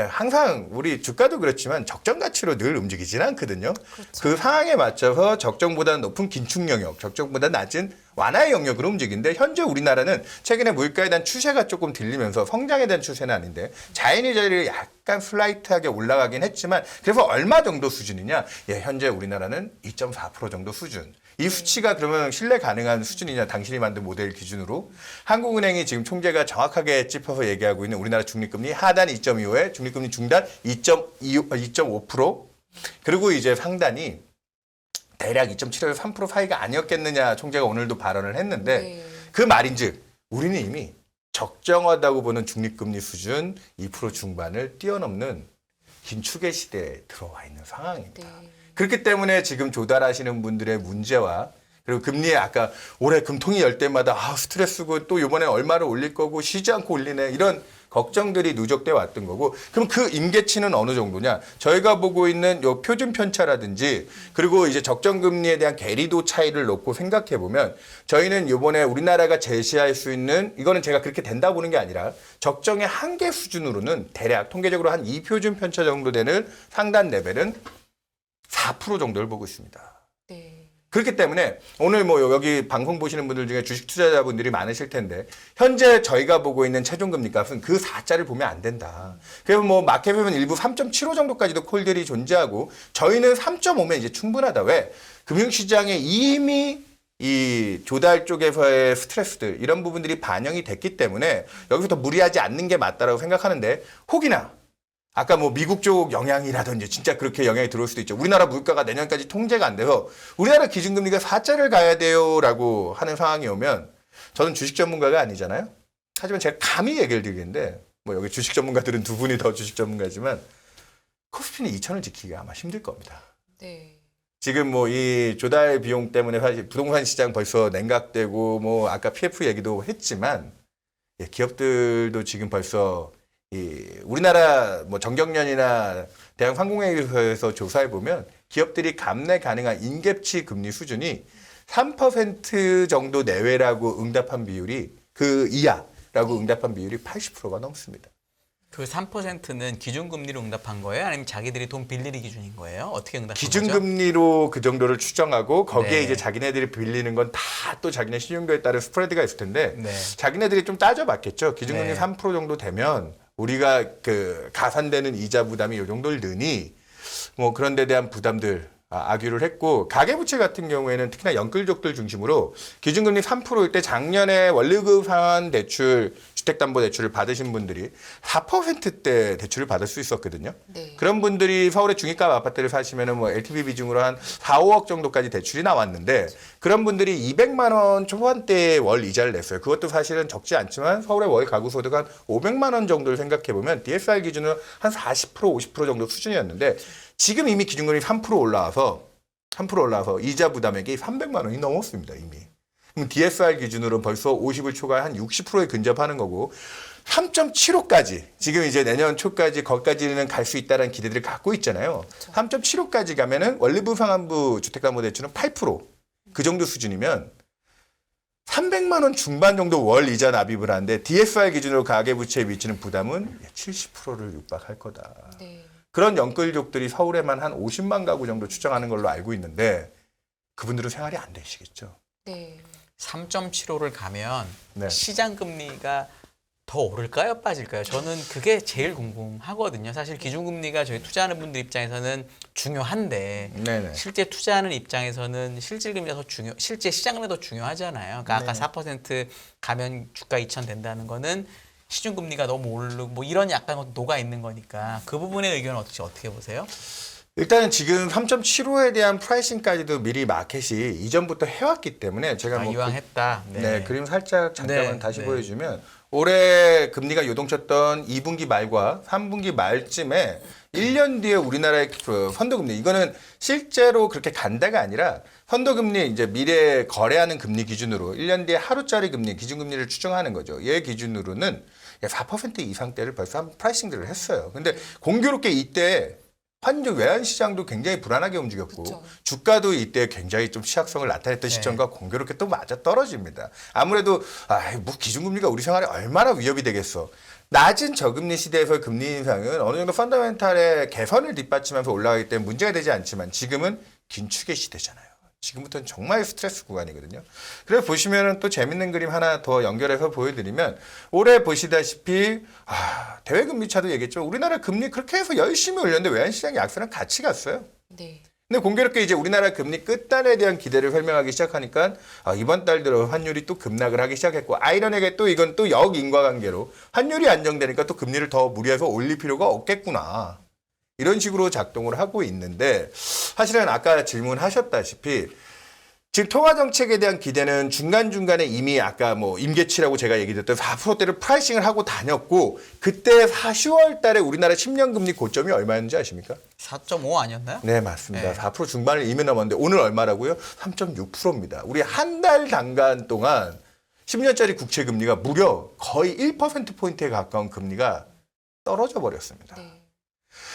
항상 우리 주가도 그렇지만 적정 가치로 늘 움직이지는 않거든요. 그렇죠. 그 상황에 맞춰서 적정보다 높은 긴축 영역, 적정보다 낮은 완화의 영역으로 움직이는데 현재 우리나라는 최근에 물가에 대한 추세가 조금 들리면서 성장에 대한 추세는 아닌데 자연이자율이 약간 슬라이트하게 올라가긴 했지만 그래서 얼마 정도 수준이냐? 예, 현재 우리나라는 2.4% 정도 수준. 이 수치가 그러면 신뢰 가능한 수준이냐? 당신이 만든 모델 기준으로 한국은행이 지금 총재가 정확하게 짚어서 얘기하고 있는 우리나라 중립금리 하단 2.25에 중립금리 중단 2.5% 그리고 이제 상단이 대략 2.7에서 3% 사이가 아니었겠느냐 총재가 오늘도 발언을 했는데 네. 그 말인즉 우리는 이미 적정하다고 보는 중립금리 수준 2% 중반을 뛰어넘는 긴축의 시대에 들어와 있는 상황입니다. 네. 그렇기 때문에 지금 조달하시는 분들의 문제와 그리고 금리에 아까 올해 금통이 열 때마다 스트레스고 또 이번에 얼마를 올릴 거고 쉬지 않고 올리네 이런 걱정들이 누적돼 왔던 거고 그럼 그 임계치는 어느 정도냐? 저희가 보고 있는 요 표준 편차라든지 그리고 이제 적정 금리에 대한 괴리도 차이를 놓고 생각해 보면 저희는 이번에 우리나라가 제시할 수 있는 이거는 제가 그렇게 된다 보는 게 아니라 적정의 한계 수준으로는 대략 통계적으로 한 2표준 편차 정도 되는 상단 레벨은 4% 정도를 보고 있습니다. 네. 그렇기 때문에 오늘 뭐 여기 방송 보시는 분들 중에 주식 투자자분들이 많으실 텐데 현재 저희가 보고 있는 최종금리 값은 그 4자를 보면 안 된다. 그래서 뭐 마켓 보면 일부 3.75 정도까지도 콜들이 존재하고 저희는 3.5면 이제 충분하다. 왜? 금융시장에 이미 이 조달 쪽에서의 스트레스들 이런 부분들이 반영이 됐기 때문에 여기서 더 무리하지 않는 게 맞다라고 생각하는데 혹이나 아까 뭐 미국 쪽 영향이라든지 진짜 그렇게 영향이 들어올 수도 있죠. 우리나라 물가가 내년까지 통제가 안 돼서 우리나라 기준금리가 4자를 가야 돼요라고 하는 상황이 오면 저는 주식 전문가가 아니잖아요. 하지만 제가 감히 얘기를 드리는데 뭐 여기 주식 전문가들은 두 분이 더 주식 전문가지만 코스피는 2,000을 지키기가 아마 힘들 겁니다. 네. 지금 뭐 이 조달 비용 때문에 사실 부동산 시장 벌써 냉각되고 뭐 아까 PF 얘기도 했지만 기업들도 지금 벌써 우리나라 뭐 정경련이나 대한항공회의소에서 조사해 보면 기업들이 감내 가능한 인계치 금리 수준이 3% 정도 내외라고 응답한 비율이 그 이하라고 응답한 비율이 80%가 넘습니다. 그 3%는 기준금리로 응답한 거예요? 아니면 자기들이 돈 빌리는 기준인 거예요? 어떻게 응답한 거죠? 기준금리로 그 정도를 추정하고 거기에 네. 이제 자기네들이 빌리는 건 다 또 자기네 신용도에 따른 스프레드가 있을 텐데 네. 자기네들이 좀 따져봤겠죠. 기준금리 네. 3% 정도 되면 우리가 그 가산되는 이자 부담이 이 정도를 느니 뭐 그런 데 대한 부담들 악유를 했고 가계부채 같은 경우에는 특히나 연끌족들 중심으로 기준금리 3%일 때 작년에 원리금 상환 대출 주택담보대출을 받으신 분들이 4%대 대출을 받을 수 있었거든요. 네. 그런 분들이 서울의 중위값 아파트를 사시면은 뭐 LTV 비중으로 한 4, 5억 정도까지 대출이 나왔는데 그런 분들이 200만 원 초반대에 월 이자를 냈어요. 그것도 사실은 적지 않지만 서울의 월 가구 소득 한 500만 원 정도를 생각해 보면 DSR 기준으로 한 40%, 50% 정도 수준이었는데 지금 이미 기준금리 3% 올라와서 이자 부담액이 300만 원이 넘었습니다, 이미. 그럼 DSR 기준으로 벌써 50을 초과해 한 60%에 근접하는 거고 3.75까지 지금 이제 내년 초까지 거기까지는 갈 수 있다는 기대들을 갖고 있잖아요. 3.75까지 가면은 원리부 상한부 주택담보대출은 8%그 정도 수준이면 300만 원 중반 정도 월 이자 납입을 하는데 DSR 기준으로 가계부채에 미치는 부담은 70%를 육박할 거다. 네. 그런 연끌족들이 서울에만 한 50만 가구 정도 추정하는 걸로 알고 있는데 그분들은 생활이 안 되시겠죠. 네. 3.75를 가면 네. 시장 금리가 더 오를까요, 빠질까요? 저는 그게 제일 궁금하거든요. 사실 기준금리가 저희 투자하는 분들 입장에서는 중요한데 네네. 실제 투자하는 입장에서는 실질금리가 더 실제 시장금리가 더 중요하잖아요. 그러니까 아까 4% 가면 주가 2천 된다는 거는 시중금리가 너무 오르고 뭐 이런 약간 녹아 있는 거니까 그 부분의 의견은 어떻게 보세요? 일단은 지금 3.75에 대한 프라이싱까지도 미리 마켓이 이전부터 해왔기 때문에 제가 뭐 이왕 했다. 네, 그림 살짝 잠깐만 네, 다시 네. 보여주면 올해 금리가 요동쳤던 2분기 말과 3분기 말쯤에 1년 뒤에 우리나라의 그 펀드금리 이거는 실제로 그렇게 간다가 아니라 펀드금리 이제 미래 거래하는 금리 기준으로 1년 뒤에 하루짜리 금리 기준금리를 추정하는 거죠. 얘 기준으로는 4% 이상대를 벌써 한 프라이싱들을 했어요. 근데 공교롭게 이때 환율 외환 시장도 굉장히 불안하게 움직였고 그쵸. 주가도 이때 굉장히 좀 취약성을 나타냈던 시점과 공교롭게 또 맞아 떨어집니다. 아무래도 뭐 기준금리가 우리 생활에 얼마나 위협이 되겠어. 낮은 저금리 시대에서의 금리 인상은 어느 정도 펀더멘탈의 개선을 뒷받침하면서 올라가기 때문에 문제가 되지 않지만 지금은 긴축의 시대잖아요. 지금부터는 정말 스트레스 구간이거든요. 그래서 보시면은 또 재밌는 그림 하나 더 연결해서 보여드리면 올해 보시다시피 대외금리 차도 얘기했죠. 우리나라 금리 그렇게 해서 열심히 올렸는데 외환시장이 약세랑 같이 갔어요. 네. 근데 공교롭게 이제 우리나라 금리 끝단에 대한 기대를 설명하기 시작하니까 이번 달 들어 환율이 또 급락을 하기 시작했고 아이러니하게 또 이건 또 역인과관계로 환율이 안정되니까 또 금리를 더 무리해서 올릴 필요가 없겠구나. 이런 식으로 작동을 하고 있는데 사실은 아까 질문하셨다시피 지금 통화정책에 대한 기대는 중간중간에 이미 아까 뭐 임계치라고 제가 얘기했던 4%대를 프라이싱을 하고 다녔고 그때 10월 달에 우리나라 10년 금리 고점이 얼마였는지 아십니까? 4.5 아니었나요? 네, 맞습니다. 네. 4% 중반을 이미 넘었는데 오늘 얼마라고요? 3.6%입니다. 우리 한 달 단간 동안 10년짜리 국채 금리가 무려 거의 1%포인트에 가까운 금리가 떨어져 버렸습니다. 네.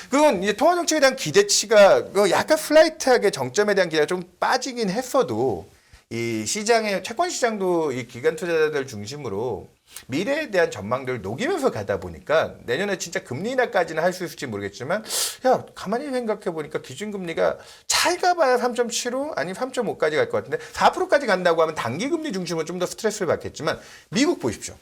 그건 이제 통화 정책에 대한 기대치가 약간 플라이트하게 정점에 대한 기대가 좀 빠지긴 했어도 이 시장의 채권 시장도 이 기관 투자자들 중심으로 미래에 대한 전망들을 녹이면서 가다 보니까 내년에 진짜 금리 인하까지는 할 수 있을지 모르겠지만 야 가만히 생각해 보니까 기준금리가 잘 가봐야 3.75 아니면 3.5까지 갈 것 같은데 4%까지 간다고 하면 단기 금리 중심으로 좀 더 스트레스를 받겠지만 미국 보십시오.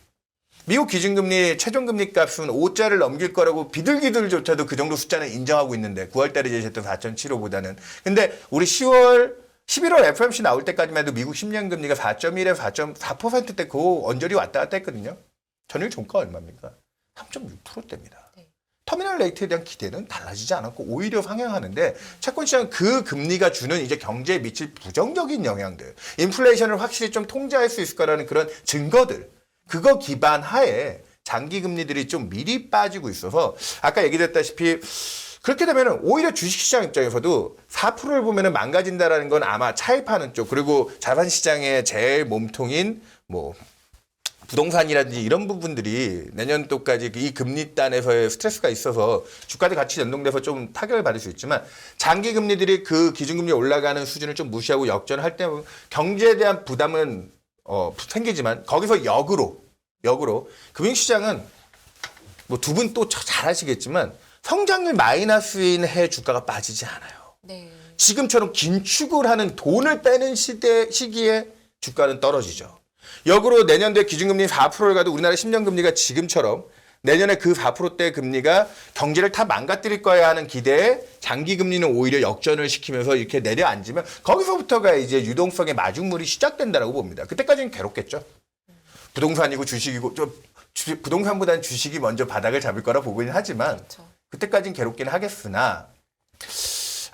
미국 기준금리 최종금리 값은 5자를 넘길 거라고 비둘기들조차도 그 정도 숫자는 인정하고 있는데 9월 달에 제시했던 4.75보다는 근데 우리 11월 FOMC 나올 때까지만 해도 미국 10년 금리가 4.1에 4.4%대 그 언저리 왔다 갔다 했거든요. 전일 종가 얼마입니까? 3.6%대입니다. 네. 터미널 레이트에 대한 기대는 달라지지 않았고 오히려 상향하는데 채권 시장은 그 금리가 주는 이제 경제에 미칠 부정적인 영향들, 인플레이션을 확실히 좀 통제할 수 있을 거라는 그런 증거들 그거 기반 하에 장기 금리들이 좀 미리 빠지고 있어서 아까 얘기했다시피 그렇게 되면 오히려 주식시장 입장에서도 4%를 보면 망가진다라는 건 아마 차입하는 쪽 그리고 자산시장의 제일 몸통인 뭐 부동산이라든지 이런 부분들이 내년도까지 이 금리단에서의 스트레스가 있어서 주가들 같이 연동돼서 좀 타격을 받을 수 있지만 장기 금리들이 그 기준금리 올라가는 수준을 좀 무시하고 역전할 때 경제에 대한 부담은 생기지만 거기서 역으로 금융시장은 뭐 두 분 또 잘 아시겠지만 성장률 마이너스인 해 주가가 빠지지 않아요. 네. 지금처럼 긴축을 하는 돈을 빼는 시기에 주가는 떨어지죠. 역으로 내년도에 기준금리 4%를 가도 우리나라 10년 금리가 지금처럼 내년에 그 4%대 금리가 경제를 다 망가뜨릴 거야 하는 기대에 장기 금리는 오히려 역전을 시키면서 이렇게 내려앉으면 거기서부터가 이제 유동성의 마중물이 시작된다라고 봅니다. 그때까지는 괴롭겠죠. 부동산이고 주식이고 부동산보다는 주식이 먼저 바닥을 잡을 거라 보긴 하지만 그렇죠. 그때까지는 괴롭긴 하겠으나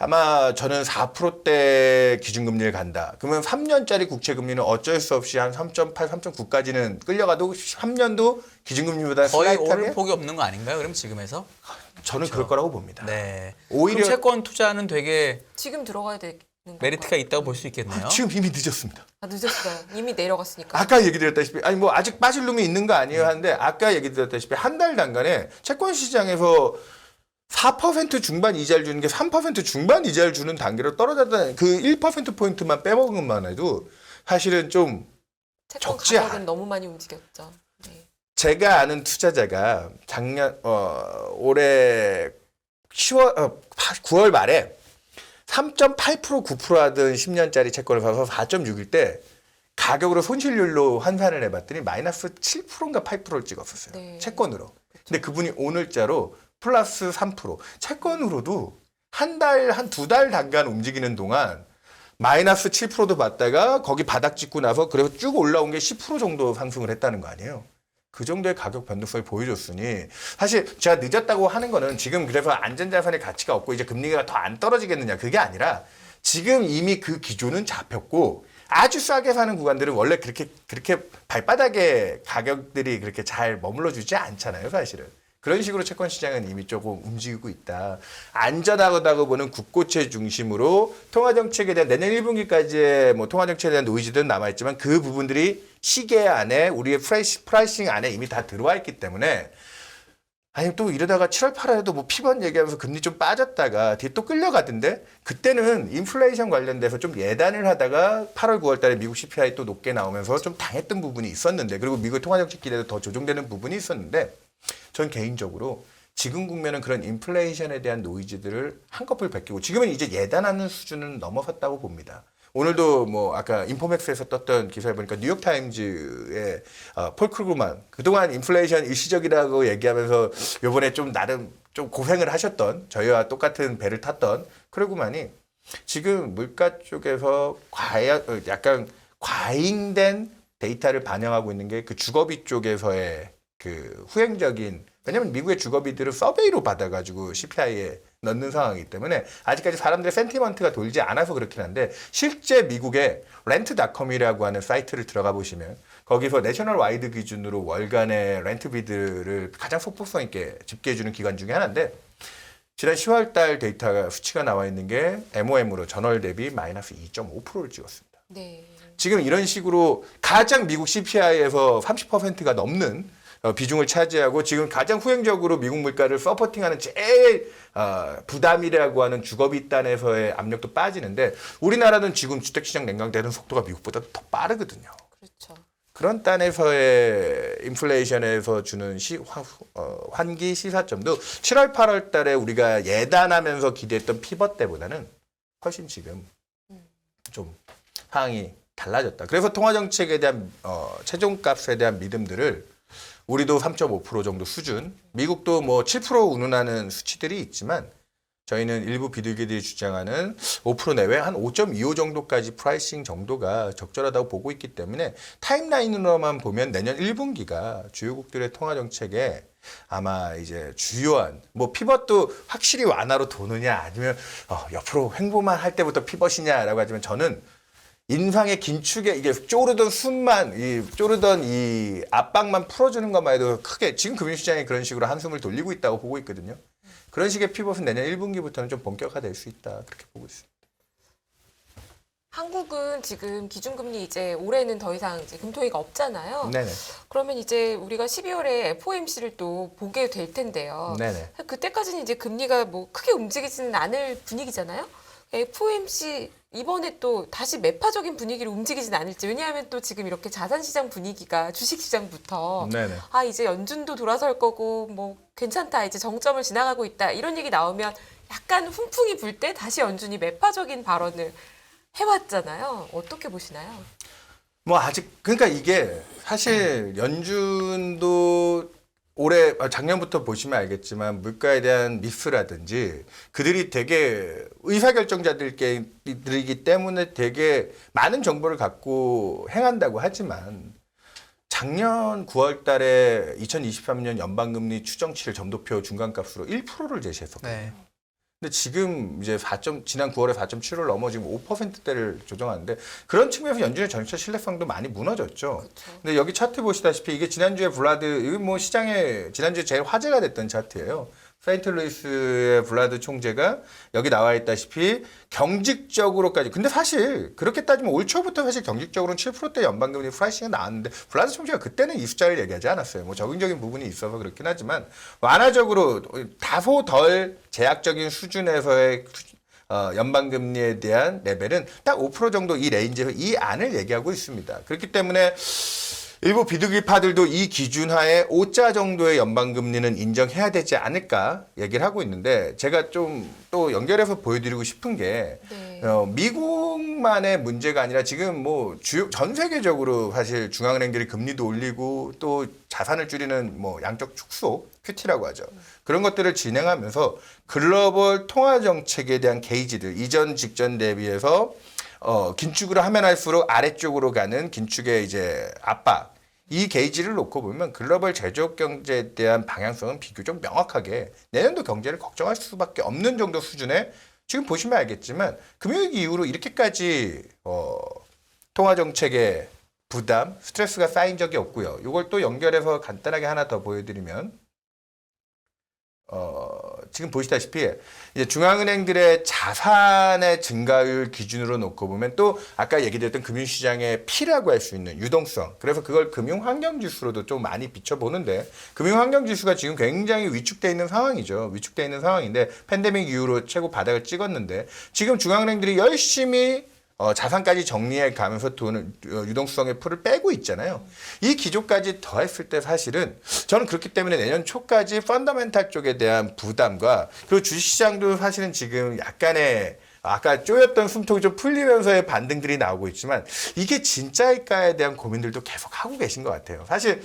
아마 저는 4%대 기준금리를 간다. 그러면 3년짜리 국채금리는 어쩔 수 없이 한 3.8, 3.9까지는 끌려가도 3년도 기준금리보다 거의 슬라이트하게 오를 폭이 없는 거 아닌가요? 그럼 지금에서? 저는 그럴 거라고 봅니다. 네. 오히려 그럼 채권 투자는 되게 지금 들어가야 되는 메리트가 있다고 볼 수 있겠네요. 지금 이미 늦었습니다. 아, 늦었어요. 이미 내려갔으니까. 아까 얘기 드렸다시피 아니 뭐 아직 빠질 놈이 있는 거 아니에요 하는데 아까 얘기 드렸다시피 한 달 단간에 채권 시장에서 4% 중반 이자를 주는 게 3% 중반 이자를 주는 단계로 떨어졌다는 그 1%포인트만 빼먹은 것만 해도 사실은 좀 채권 적지 가격은 너무 많이 움직였죠. 네. 제가 아는 투자자가 올해 9월 말에 3.8% 9% 하던 10년짜리 채권을 사서 4.6일 때 가격으로 손실률로 환산을 해봤더니 마이너스 7%인가 8%를 찍었었어요. 네. 채권으로. 근데 그분이 오늘자로 플러스 3%. 채권으로도 한 달, 한 두 달 단간 움직이는 동안 마이너스 7%도 받다가 거기 바닥 찍고 나서 그래서 쭉 올라온 게 10% 정도 상승을 했다는 거 아니에요. 그 정도의 가격 변동성을 보여줬으니 사실 제가 늦었다고 하는 거는 지금 그래서 안전자산의 가치가 없고 이제 금리가 더 안 떨어지겠느냐 그게 아니라 지금 이미 그 기조는 잡혔고 아주 싸게 사는 구간들은 원래 그렇게 발바닥에 가격들이 그렇게 잘 머물러 주지 않잖아요, 사실은. 그런 식으로 채권 시장은 이미 조금 움직이고 있다. 안전하다고 보는 국고채 중심으로 통화정책에 대한 내년 1분기까지의 뭐 통화정책에 대한 노이즈들은 남아있지만 그 부분들이 시계 안에 우리의 프라이싱 안에 이미 다 들어와 있기 때문에 아니 또 이러다가 7월 8월에도 뭐 피번 얘기하면서 금리 좀 빠졌다가 뒤에 또 끌려가던데 그때는 인플레이션 관련돼서 좀 예단을 하다가 8월 9월 달에 미국 CPI 또 높게 나오면서 좀 당했던 부분이 있었는데 그리고 미국 통화정책 기대도 더 조정되는 부분이 있었는데 전 개인적으로 지금 국면은 그런 인플레이션에 대한 노이즈들을 한꺼풀 베끼고 지금은 이제 예단하는 수준은 넘어섰다고 봅니다. 오늘도 뭐 아까 인포맥스에서 떴던 기사를 보니까 뉴욕타임즈의 폴 크루그만 그동안 인플레이션 일시적이라고 얘기하면서 요번에 좀 나름 좀 고생을 하셨던 저희와 똑같은 배를 탔던 크루그만이 지금 물가 쪽에서 약간 과잉된 데이터를 반영하고 있는 게 그 주거비 쪽에서의 그 후행적인 왜냐면 미국의 주거비들을 서베이로 받아가지고 CPI에 넣는 상황이기 때문에 아직까지 사람들의 센티먼트가 돌지 않아서 그렇긴 한데 실제 미국의 렌트닷컴이라고 하는 사이트를 들어가 보시면 거기서 내셔널 와이드 기준으로 월간의 렌트비들을 가장 속보성 있게 집계해주는 기관 중에 하나인데 지난 10월 달 데이터가 수치가 나와 있는 게 MOM으로 전월 대비 마이너스 2.5%를 찍었습니다. 네. 지금 이런 식으로 가장 미국 CPI에서 30%가 넘는 비중을 차지하고 지금 가장 후행적으로 미국 물가를 서포팅하는 제일 부담이라고 하는 주거비 단에서의 압력도 빠지는데 우리나라는 지금 주택시장 냉각되는 속도가 미국보다 더 빠르거든요. 그렇죠. 그런 단에서의 인플레이션에서 주는 환기 시사점도 7월 8월 달에 우리가 예단하면서 기대했던 피벗 때보다는 훨씬 지금 좀 상황이 달라졌다. 그래서 통화정책에 대한 최종값에 대한 믿음들을 우리도 3.5% 정도 수준, 미국도 뭐 7% 운운하는 수치들이 있지만 저희는 일부 비둘기들이 주장하는 5% 내외 한 5.25 정도까지 프라이싱 정도가 적절하다고 보고 있기 때문에 타임라인으로만 보면 내년 1분기가 주요국들의 통화정책에 아마 이제 주요한 뭐 피벗도 확실히 완화로 도느냐 아니면 옆으로 횡보만 할 때부터 피벗이냐라고 하지만 저는 인상의 긴축에 이게 쪼르던 이 압박만 풀어주는 것만 해도 크게 지금 금융시장이 그런 식으로 한숨을 돌리고 있다고 보고 있거든요. 그런 식의 피벗은 내년 1분기부터는 좀 본격화될 수 있다 그렇게 보고 있습니다. 한국은 지금 기준금리 이제 올해는 더 이상 이제 금토위가 없잖아요. 네네. 그러면 이제 우리가 12월에 FOMC를 또 보게 될 텐데요. 네네. 그때까지는 이제 금리가 뭐 크게 움직이지는 않을 분위기잖아요. FOMC 이번에 또 다시 매파적인 분위기로 움직이진 않을지 왜냐하면 또 지금 이렇게 자산시장 분위기가 주식시장부터 네네. 아 이제 연준도 돌아설 거고 뭐 괜찮다 이제 정점을 지나가고 있다 이런 얘기 나오면 약간 훈풍이 불 때 다시 연준이 매파적인 발언을 해왔잖아요. 어떻게 보시나요? 뭐 아직 그러니까 이게 사실 연준도 올해 작년부터 보시면 알겠지만 물가에 대한 미스라든지 그들이 되게 의사결정자들이기 때문에 되게 많은 정보를 갖고 행한다고 하지만 작년 9월 달에 2023년 연방금리 추정치를 점도표 중간값으로 1%를 제시했었거든요. 네. 근데 지금 이제 지난 9월에 4.7을 넘어 지금 5%대를 조정하는데 그런 측면에서 연준의 정책 신뢰성도 많이 무너졌죠. 그쵸. 근데 여기 차트 보시다시피 이게 지난주에 이게 뭐 시장에 지난주에 제일 화제가 됐던 차트예요. 세인트루이스의 블라드 총재가 여기 나와 있다시피 경직적으로까지 근데 사실 그렇게 따지면 올 초부터 사실 경직적으로는 7%대 연방금리 프라이싱이 나왔는데 블라드 총재가 그때는 이 숫자를 얘기하지 않았어요. 뭐 적응적인 부분이 있어서 그렇긴 하지만 완화적으로 다소 덜 제약적인 수준에서의 연방금리에 대한 레벨은 딱 5% 정도 이 레인지에서 이 안을 얘기하고 있습니다. 그렇기 때문에 일부 비둘기파들도 이 기준하에 5자 정도의 연방금리는 인정해야 되지 않을까 얘기를 하고 있는데 제가 좀 또 연결해서 보여드리고 싶은 게 네. 미국만의 문제가 아니라 지금 뭐 전 세계적으로 사실 중앙은행들이 금리도 올리고 또 자산을 줄이는 뭐 양적 축소, QT라고 하죠. 그런 것들을 진행하면서 글로벌 통화 정책에 대한 게이지들 이전 직전 대비해서 긴축으로 하면 할수록 아래쪽으로 가는 긴축의 이제 압박. 이 게이지를 놓고 보면 글로벌 제조업 경제에 대한 방향성은 비교적 명확하게 내년도 경제를 걱정할 수밖에 없는 정도 수준에 지금 보시면 알겠지만 금융위기 이후로 이렇게까지 통화 정책의 부담, 스트레스가 쌓인 적이 없고요. 이걸 또 연결해서 간단하게 하나 더 보여드리면 지금 보시다시피 이제 중앙은행들의 자산의 증가율 기준으로 놓고 보면 또 아까 얘기드렸던 금융시장의 P라고 할 수 있는 유동성. 그래서 그걸 금융환경지수로도 좀 많이 비춰보는데 금융환경지수가 지금 굉장히 위축돼 있는 상황이죠. 위축돼 있는 상황인데 팬데믹 이후로 최고 바닥을 찍었는데 지금 중앙은행들이 열심히 자산까지 정리해 가면서 돈을 유동성의 풀을 빼고 있잖아요. 이 기조까지 더했을 때 사실은 저는 그렇기 때문에 내년 초까지 펀더멘탈 쪽에 대한 부담과 그리고 주식시장도 사실은 지금 약간의 아까 쪼였던 숨통이 좀 풀리면서의 반등들이 나오고 있지만 이게 진짜일까에 대한 고민들도 계속 하고 계신 것 같아요. 사실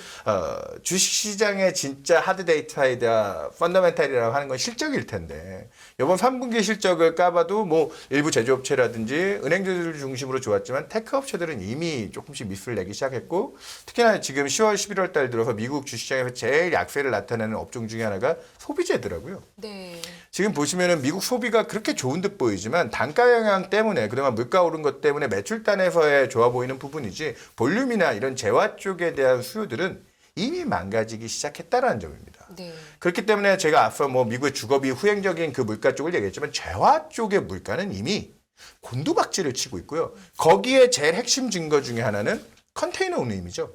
주식시장의 진짜 하드 데이터이다 펀더멘탈이라고 하는 건 실적일 텐데 이번 3분기 실적을 까봐도 뭐 일부 제조업체라든지 은행들 중심으로 좋았지만 테크 업체들은 이미 조금씩 미스를 내기 시작했고 특히나 지금 10월, 11월 달 들어서 미국 주식시장에서 제일 약세를 나타내는 업종 중에 하나가 소비재더라고요. 네. 지금 보시면은 미국 소비가 그렇게 좋은 듯 보이지만 단가 영향 때문에 그동안 물가 오른 것 때문에 매출단에서의 좋아 보이는 부분이지 볼륨이나 이런 재화 쪽에 대한 수요들은 이미 망가지기 시작했다라는 점입니다. 네. 그렇기 때문에 제가 앞서 뭐 미국의 주거비 후행적인 그 물가 쪽을 얘기했지만 재화 쪽의 물가는 이미 곤두박질을 치고 있고요. 거기에 제일 핵심 증거 중에 하나는 컨테이너 운임이죠.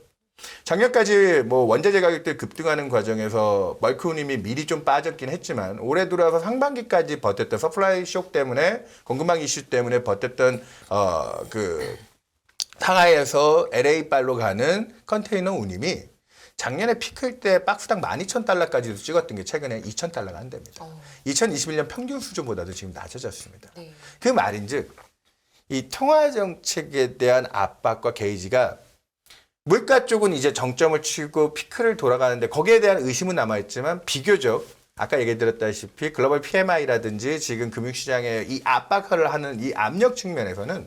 작년까지 뭐 원자재 가격들 급등하는 과정에서 멀크 운임이 미리 좀 빠졌긴 했지만 올해 들어와서 상반기까지 버텼던 서플라이 쇼크 때문에 공급망 이슈 때문에 버텼던 그 상하이에서 LA 발로 가는 컨테이너 운임이 작년에 피크일 때 박스당 12,000달러까지도 찍었던 게 최근에 2,000달러가 안 됩니다. 2021년 평균 수준보다도 지금 낮아졌습니다. 네. 그 말인즉 이 통화 정책에 대한 압박과 게이지가 물가 쪽은 이제 정점을 치고 피크를 돌아가는데 거기에 대한 의심은 남아있지만 비교적 아까 얘기 드렸다시피 글로벌 PMI라든지 지금 금융시장에 이 압박을 하는 이 압력 측면에서는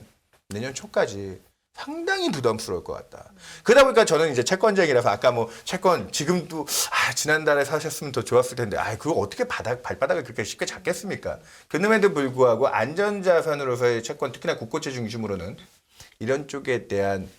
내년 초까지 상당히 부담스러울 것 같다. 그러다 보니까 저는 이제 채권쟁이라서 아까 뭐 채권 지금도 지난달에 사셨으면 더 좋았을 텐데 그거 어떻게 발바닥을 그렇게 쉽게 잡겠습니까? 그럼에도 불구하고 안전자산으로서의 채권 특히나 국고채 중심으로는 이런 쪽에 대한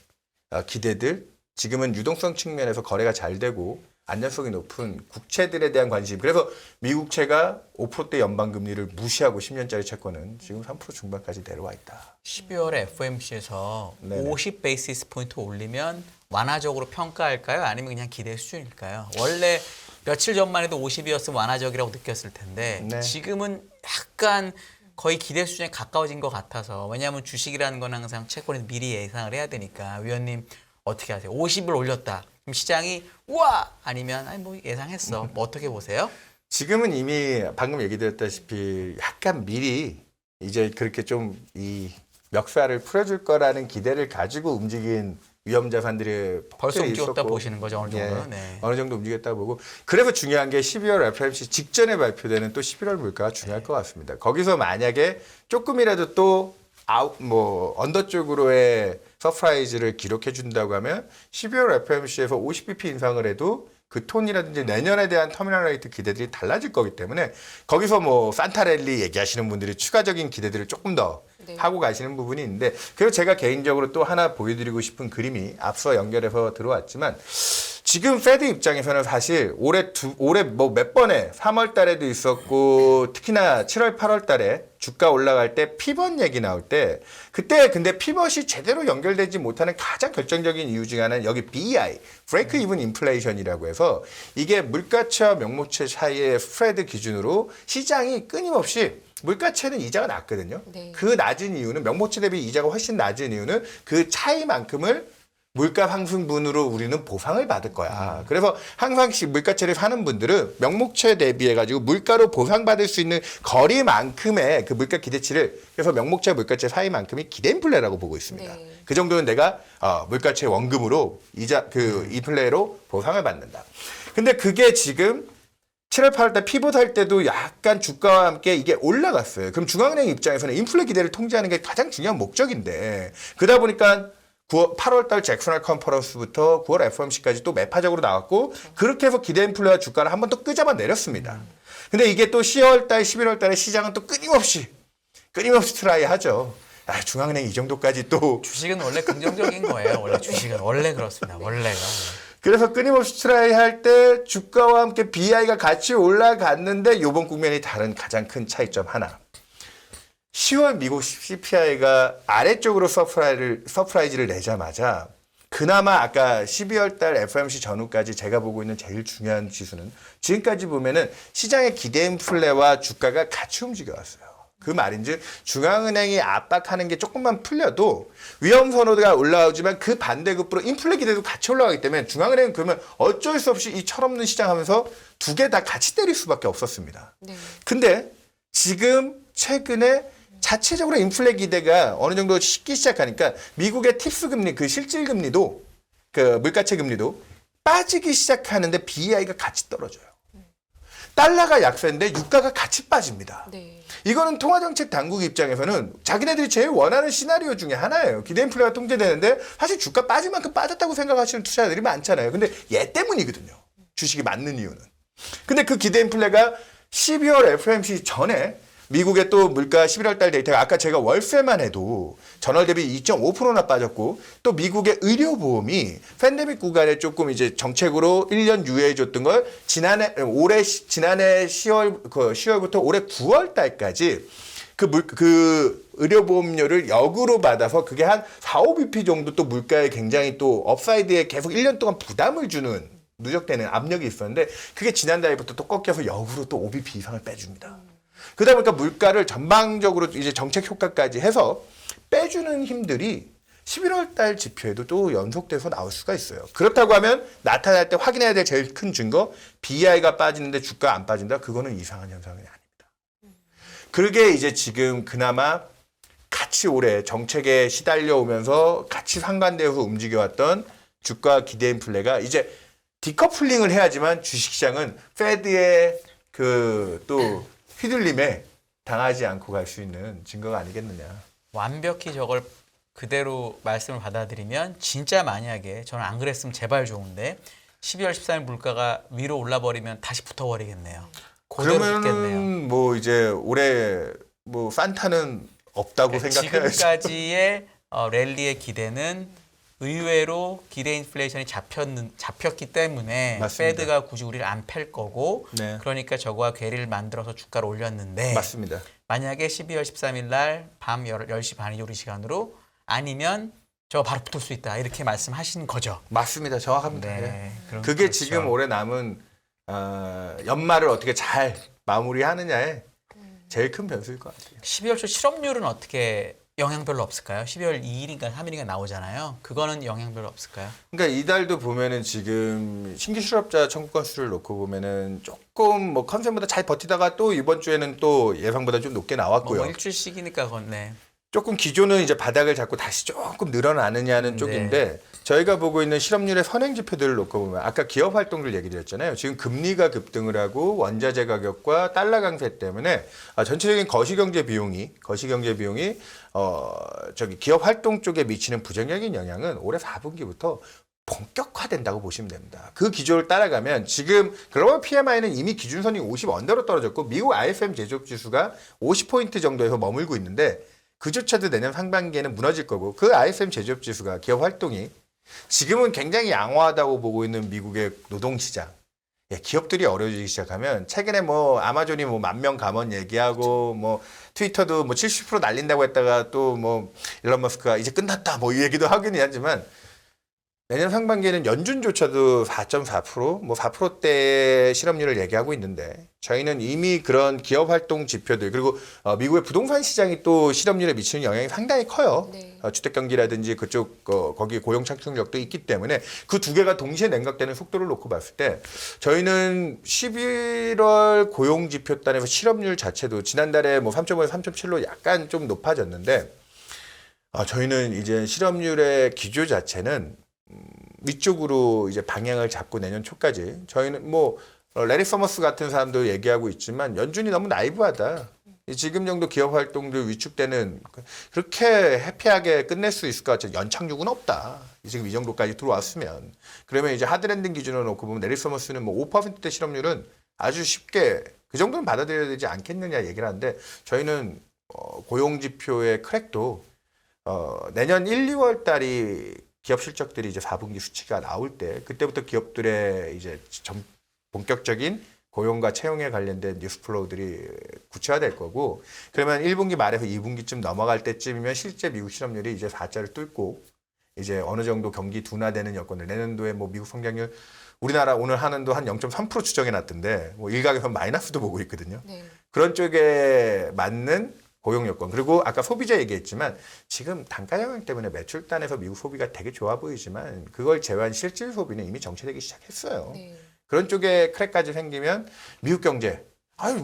기대들 지금은 유동성 측면에서 거래가 잘 되고 안전성이 높은 국채들에 대한 관심. 그래서 미국채가 5%대 연방금리를 무시하고 10년짜리 채권은 지금 3% 중반까지 내려와 있다. 12월에 FOMC에서 네네. 50 베이시스 포인트 올리면 완화적으로 평가할까요? 아니면 그냥 기대 수준일까요? 원래 며칠 전만 해도 50이었으면 완화적이라고 느꼈을 텐데 네. 지금은 약간 거의 기대 수준에 가까워진 것 같아서 왜냐하면 주식이라는 건 항상 채권에서 미리 예상을 해야 되니까 위원님 어떻게 하세요? 50을 올렸다. 그럼 시장이 우와 아니면 뭐 예상했어. 뭐 어떻게 보세요? 지금은 이미 방금 얘기 드렸다시피 약간 미리 이제 그렇게 좀 이 멱살을 풀어줄 거라는 기대를 가지고 움직인 위험자산들이 벌써 폭들이 움직였다 있었고, 보시는 거죠 어느 정도는. 예, 네. 어느 정도 움직였다 보고 그래서 중요한 게 12월 FOMC 직전에 발표되는 또 11월 물가가 중요할 것 같습니다. 거기서 만약에 조금이라도 또 언더 쪽으로의 서프라이즈를 기록해 준다고 하면 12월 FOMC에서 50bp 인상을 해도 그 톤이라든지 내년에 대한 터미널 레이트 기대들이 달라질 거기 때문에 거기서 뭐 산타랠리 얘기하시는 분들이 추가적인 기대들을 조금 더 네. 하고 가시는 부분이 있는데 그리고 제가 개인적으로 또 하나 보여드리고 싶은 그림이 앞서 연결해서 들어왔지만 지금 페드 입장에서는 사실 올해 뭐 몇 번에 3월 달에도 있었고 특히나 7월 8월 달에 주가 올라갈 때 피벗 얘기 나올 때 그때 근데 피벗이 제대로 연결되지 못하는 가장 결정적인 이유 중에 하나는 여기 BI, 브레이크 이븐 인플레이션이라고 해서 이게 물가치와 명목치 사이의 스프레드 기준으로 시장이 끊임없이 물가치는 이자가 낮거든요. 네. 그 낮은 이유는 명목치 대비 이자가 훨씬 낮은 이유는 그 차이만큼을 물가 상승분으로 우리는 보상을 받을 거야. 그래서 항상 물가채를 사는 분들은 명목채 대비해가지고 물가로 보상받을 수 있는 거리만큼의 그 물가 기대치를 그래서 명목채 물가채 사이만큼이 기대 인플레라고 보고 있습니다. 네. 그 정도는 내가 물가채 원금으로 이자 그 인플레로 보상을 받는다. 근데 그게 지금 7월 8월 달 피벗 할 때도 약간 주가와 함께 이게 올라갔어요. 그럼 중앙은행 입장에서는 인플레 기대를 통제하는 게 가장 중요한 목적인데 그러다 보니까 8월 달 잭슨홀 컨퍼런스부터 9월 FOMC까지 또 매파적으로 나왔고 그렇게 해서 기대 인플레와 주가를 한 번 또 끄잡아 내렸습니다. 근데 이게 또 10월 달, 11월 달에 시장은 또 끊임없이 트라이 하죠. 중앙은행 이 정도까지 또 주식은 원래 긍정적인 거예요. 원래 주식은 원래 그렇습니다. 원래가. 그래서 끊임없이 트라이 할 때 주가와 함께 BI가 같이 올라갔는데 이번 국면이 다른 가장 큰 차이점 하나. 10월 미국 CPI가 아래쪽으로 서프라이즈를 내자마자 그나마 아까 12월 달 FOMC 전후까지 제가 보고 있는 제일 중요한 지수는 지금까지 보면은 시장의 기대 인플레와 주가가 같이 움직여 왔어요. 그 말인즉 중앙은행이 압박하는 게 조금만 풀려도 위험 선호도가 올라오지만 그 반대급부로 인플레 기대도 같이 올라가기 때문에 중앙은행은 그러면 어쩔 수 없이 이 철없는 시장 하면서 두 개 다 같이 때릴 수밖에 없었습니다. 네. 근데 지금 최근에 자체적으로 인플레 기대가 어느 정도 식기 시작하니까 미국의 팁스 금리, 그 실질 금리도 그 물가채 금리도 빠지기 시작하는데 BI가 같이 떨어져요. 달러가 약세인데 유가가 같이 빠집니다. 네. 이거는 통화정책 당국 입장에서는 자기네들이 제일 원하는 시나리오 중에 하나예요. 기대 인플레가 통제되는데 사실 주가 빠질 만큼 빠졌다고 생각하시는 투자자들이 많잖아요. 근데 얘 때문이거든요. 주식이 맞는 이유는. 근데 그 기대 인플레가 12월 FOMC 전에 미국의 또 물가 11월 달 데이터가 아까 제가 월세만 해도 전월 대비 2.5%나 빠졌고 또 미국의 의료보험이 팬데믹 구간에 조금 이제 정책으로 1년 유예해 줬던 걸 지난해 10월부터 올해 9월 달까지 그 의료보험료를 역으로 받아서 그게 한 4, 5bp 정도 또 물가에 굉장히 또 업사이드에 계속 1년 동안 부담을 주는 누적되는 압력이 있었는데 그게 지난달부터 또 꺾여서 역으로 또 5bp 이상을 빼줍니다. 그러다 보니까 물가를 전방적으로 이제 정책 효과까지 해서 빼주는 힘들이 11월 달 지표에도 또 연속돼서 나올 수가 있어요. 그렇다고 하면 나타날 때 확인해야 될 제일 큰 증거 BI가 빠지는데 주가 안 빠진다? 그거는 이상한 현상이 아닙니다. 그게 이제 지금 그나마 같이 올해 정책에 시달려 오면서 같이 상반되어서 움직여왔던 주가 기대 인플레가 이제 디커플링을 해야지만 주식시장은 페드의 그 또 휘둘림에 당하지 않고 갈 수 있는 증거가 아니겠느냐. 완벽히 저걸 그대로 말씀을 받아들이면 진짜 만약에 저는 안 그랬으면 제발 좋은데 12월 13일 물가가 위로 올라버리면 다시 붙어버리겠네요. 그대로 붙겠네요. 그러면 뭐 이제 올해 뭐 산타는 없다고 생각해야죠. 지금까지의 랠리의 기대는 의외로 기대 인플레이션이 잡혔기 때문에 맞습니다. 페드가 굳이 우리를 안 팰 거고 네. 그러니까 저거와 괴리를 만들어서 주가를 올렸는데 맞습니다. 만약에 12월 13일 날 밤 10시 반이 우리 시간으로 아니면 저거 바로 붙을 수 있다 이렇게 말씀하신 거죠. 맞습니다. 정확합니다. 네, 그럼 그게 그렇죠. 지금 올해 남은 연말을 어떻게 잘 마무리하느냐에 제일 큰 변수일 것 같아요. 12월 초 실업률은 어떻게 영향 별로 없을까요? 12월 2일인가 3일인가 나오잖아요. 그거는 영향 별로 없을까요? 그러니까 이달도 보면은 지금 신규 실업자 청구 건수를 놓고 보면은 조금 뭐 컨센보다 잘 버티다가 또 이번 주에는 또 예상보다 좀 높게 나왔고요. 뭐 일주일씩이니까 그건 네. 조금 기존은 이제 바닥을 잡고 다시 조금 늘어나느냐는 쪽인데 저희가 보고 있는 실업률의 선행 지표들을 놓고 보면 아까 기업 활동을 얘기 드렸잖아요. 지금 금리가 급등을 하고 원자재 가격과 달러 강세 때문에 전체적인 거시경제 비용이 저기 기업 활동 쪽에 미치는 부정적인 영향은 올해 4분기부터 본격화된다고 보시면 됩니다. 그 기조를 따라가면 지금 글로벌 PMI는 이미 기준선이 50 언더로 떨어졌고 미국 ISM 제조업 지수가 50포인트 정도에서 머물고 있는데 그조차도 내년 상반기에는 무너질 거고 그 ISM 제조업 지수가 기업 활동이 지금은 굉장히 양호하다고 보고 있는 미국의 노동시장. 예, 기업들이 어려워지기 시작하면 최근에 뭐 아마존이 뭐 10,000명 감원 얘기하고 뭐 트위터도 뭐 70% 날린다고 했다가 또 뭐 일론 머스크가 이제 끝났다 뭐 이 얘기도 하긴 하지만 내년 상반기에는 연준조차도 4.4%, 뭐 4%대 실업률을 얘기하고 있는데 저희는 이미 그런 기업 활동 지표들 그리고 미국의 부동산 시장이 또 실업률에 미치는 영향이 상당히 커요. 네. 주택 경기라든지 그쪽 거기 고용 창출력도 있기 때문에 그 두 개가 동시에 냉각되는 속도를 놓고 봤을 때 저희는 11월 고용 지표단에서 실업률 자체도 지난달에 뭐 3.5에서 3.7로 약간 좀 높아졌는데 저희는 이제 실업률의 기조 자체는 위쪽으로 이제 방향을 잡고 내년 초까지 저희는 뭐 레리 서머스 같은 사람도 얘기하고 있지만 연준이 너무 나이브하다. 지금 정도 기업 활동들 위축되는 그렇게 해피하게 끝낼 수 있을 것 같죠. 연착륙은 없다. 지금 이 정도까지 들어왔으면 그러면 이제 하드랜딩 기준으로 놓고 보면 레리 서머스는 뭐 5%대 실업률은 아주 쉽게 그 정도는 받아들여야 되지 않겠느냐 얘기를 하는데 저희는 고용 지표의 크랙도 내년 1, 2월 달이 기업 실적들이 이제 4분기 수치가 나올 때 그때부터 기업들의 이제 본격적인 고용과 채용에 관련된 뉴스 플로우들이 구체화될 거고 그러면 1분기 말에서 2분기쯤 넘어갈 때쯤이면 실제 미국 실업률이 이제 4자를 뚫고 이제 어느 정도 경기 둔화되는 여건을 내년도에 뭐 미국 성장률 우리나라 오늘 하는도 한 0.3% 추정해 놨던데 뭐 일각에서 마이너스도 보고 있거든요. 네. 그런 쪽에 맞는 고용 여건 그리고 아까 소비자 얘기했지만 지금 단가 영향 때문에 매출단에서 미국 소비가 되게 좋아 보이지만 그걸 제외한 실질 소비는 이미 정체되기 시작했어요. 네. 그런 쪽에 크랙까지 생기면 미국 경제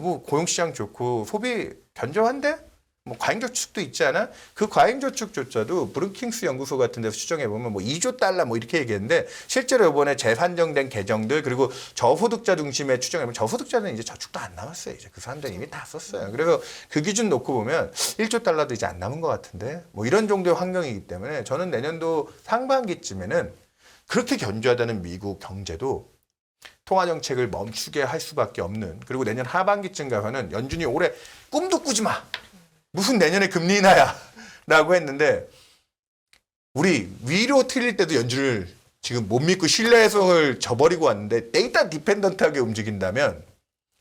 뭐 고용시장 좋고 소비 견조한데 뭐 과잉저축도 있지 않아? 그 과잉저축조차도 브루킹스 연구소 같은 데서 추정해보면 뭐 2조 달러 뭐 이렇게 얘기했는데 실제로 이번에 재산정된 계정들 그리고 저소득자 중심의 추정해보면 저소득자는 이제 저축도 안 남았어요. 이제 그 사람들은 이미 다 썼어요. 그래서 그 기준 놓고 보면 1조 달러도 이제 안 남은 것 같은데 뭐 이런 정도의 환경이기 때문에 저는 내년도 상반기쯤에는 그렇게 견조하다는 미국 경제도 통화정책을 멈추게 할 수밖에 없는 그리고 내년 하반기쯤 가서는 연준이 올해 꿈도 꾸지 마. 무슨 내년에 금리 인하야 라고 했는데 우리 위로 틀릴 때도 연준을 지금 못 믿고 신뢰성을 저버리고 왔는데 데이터 디펜던트하게 움직인다면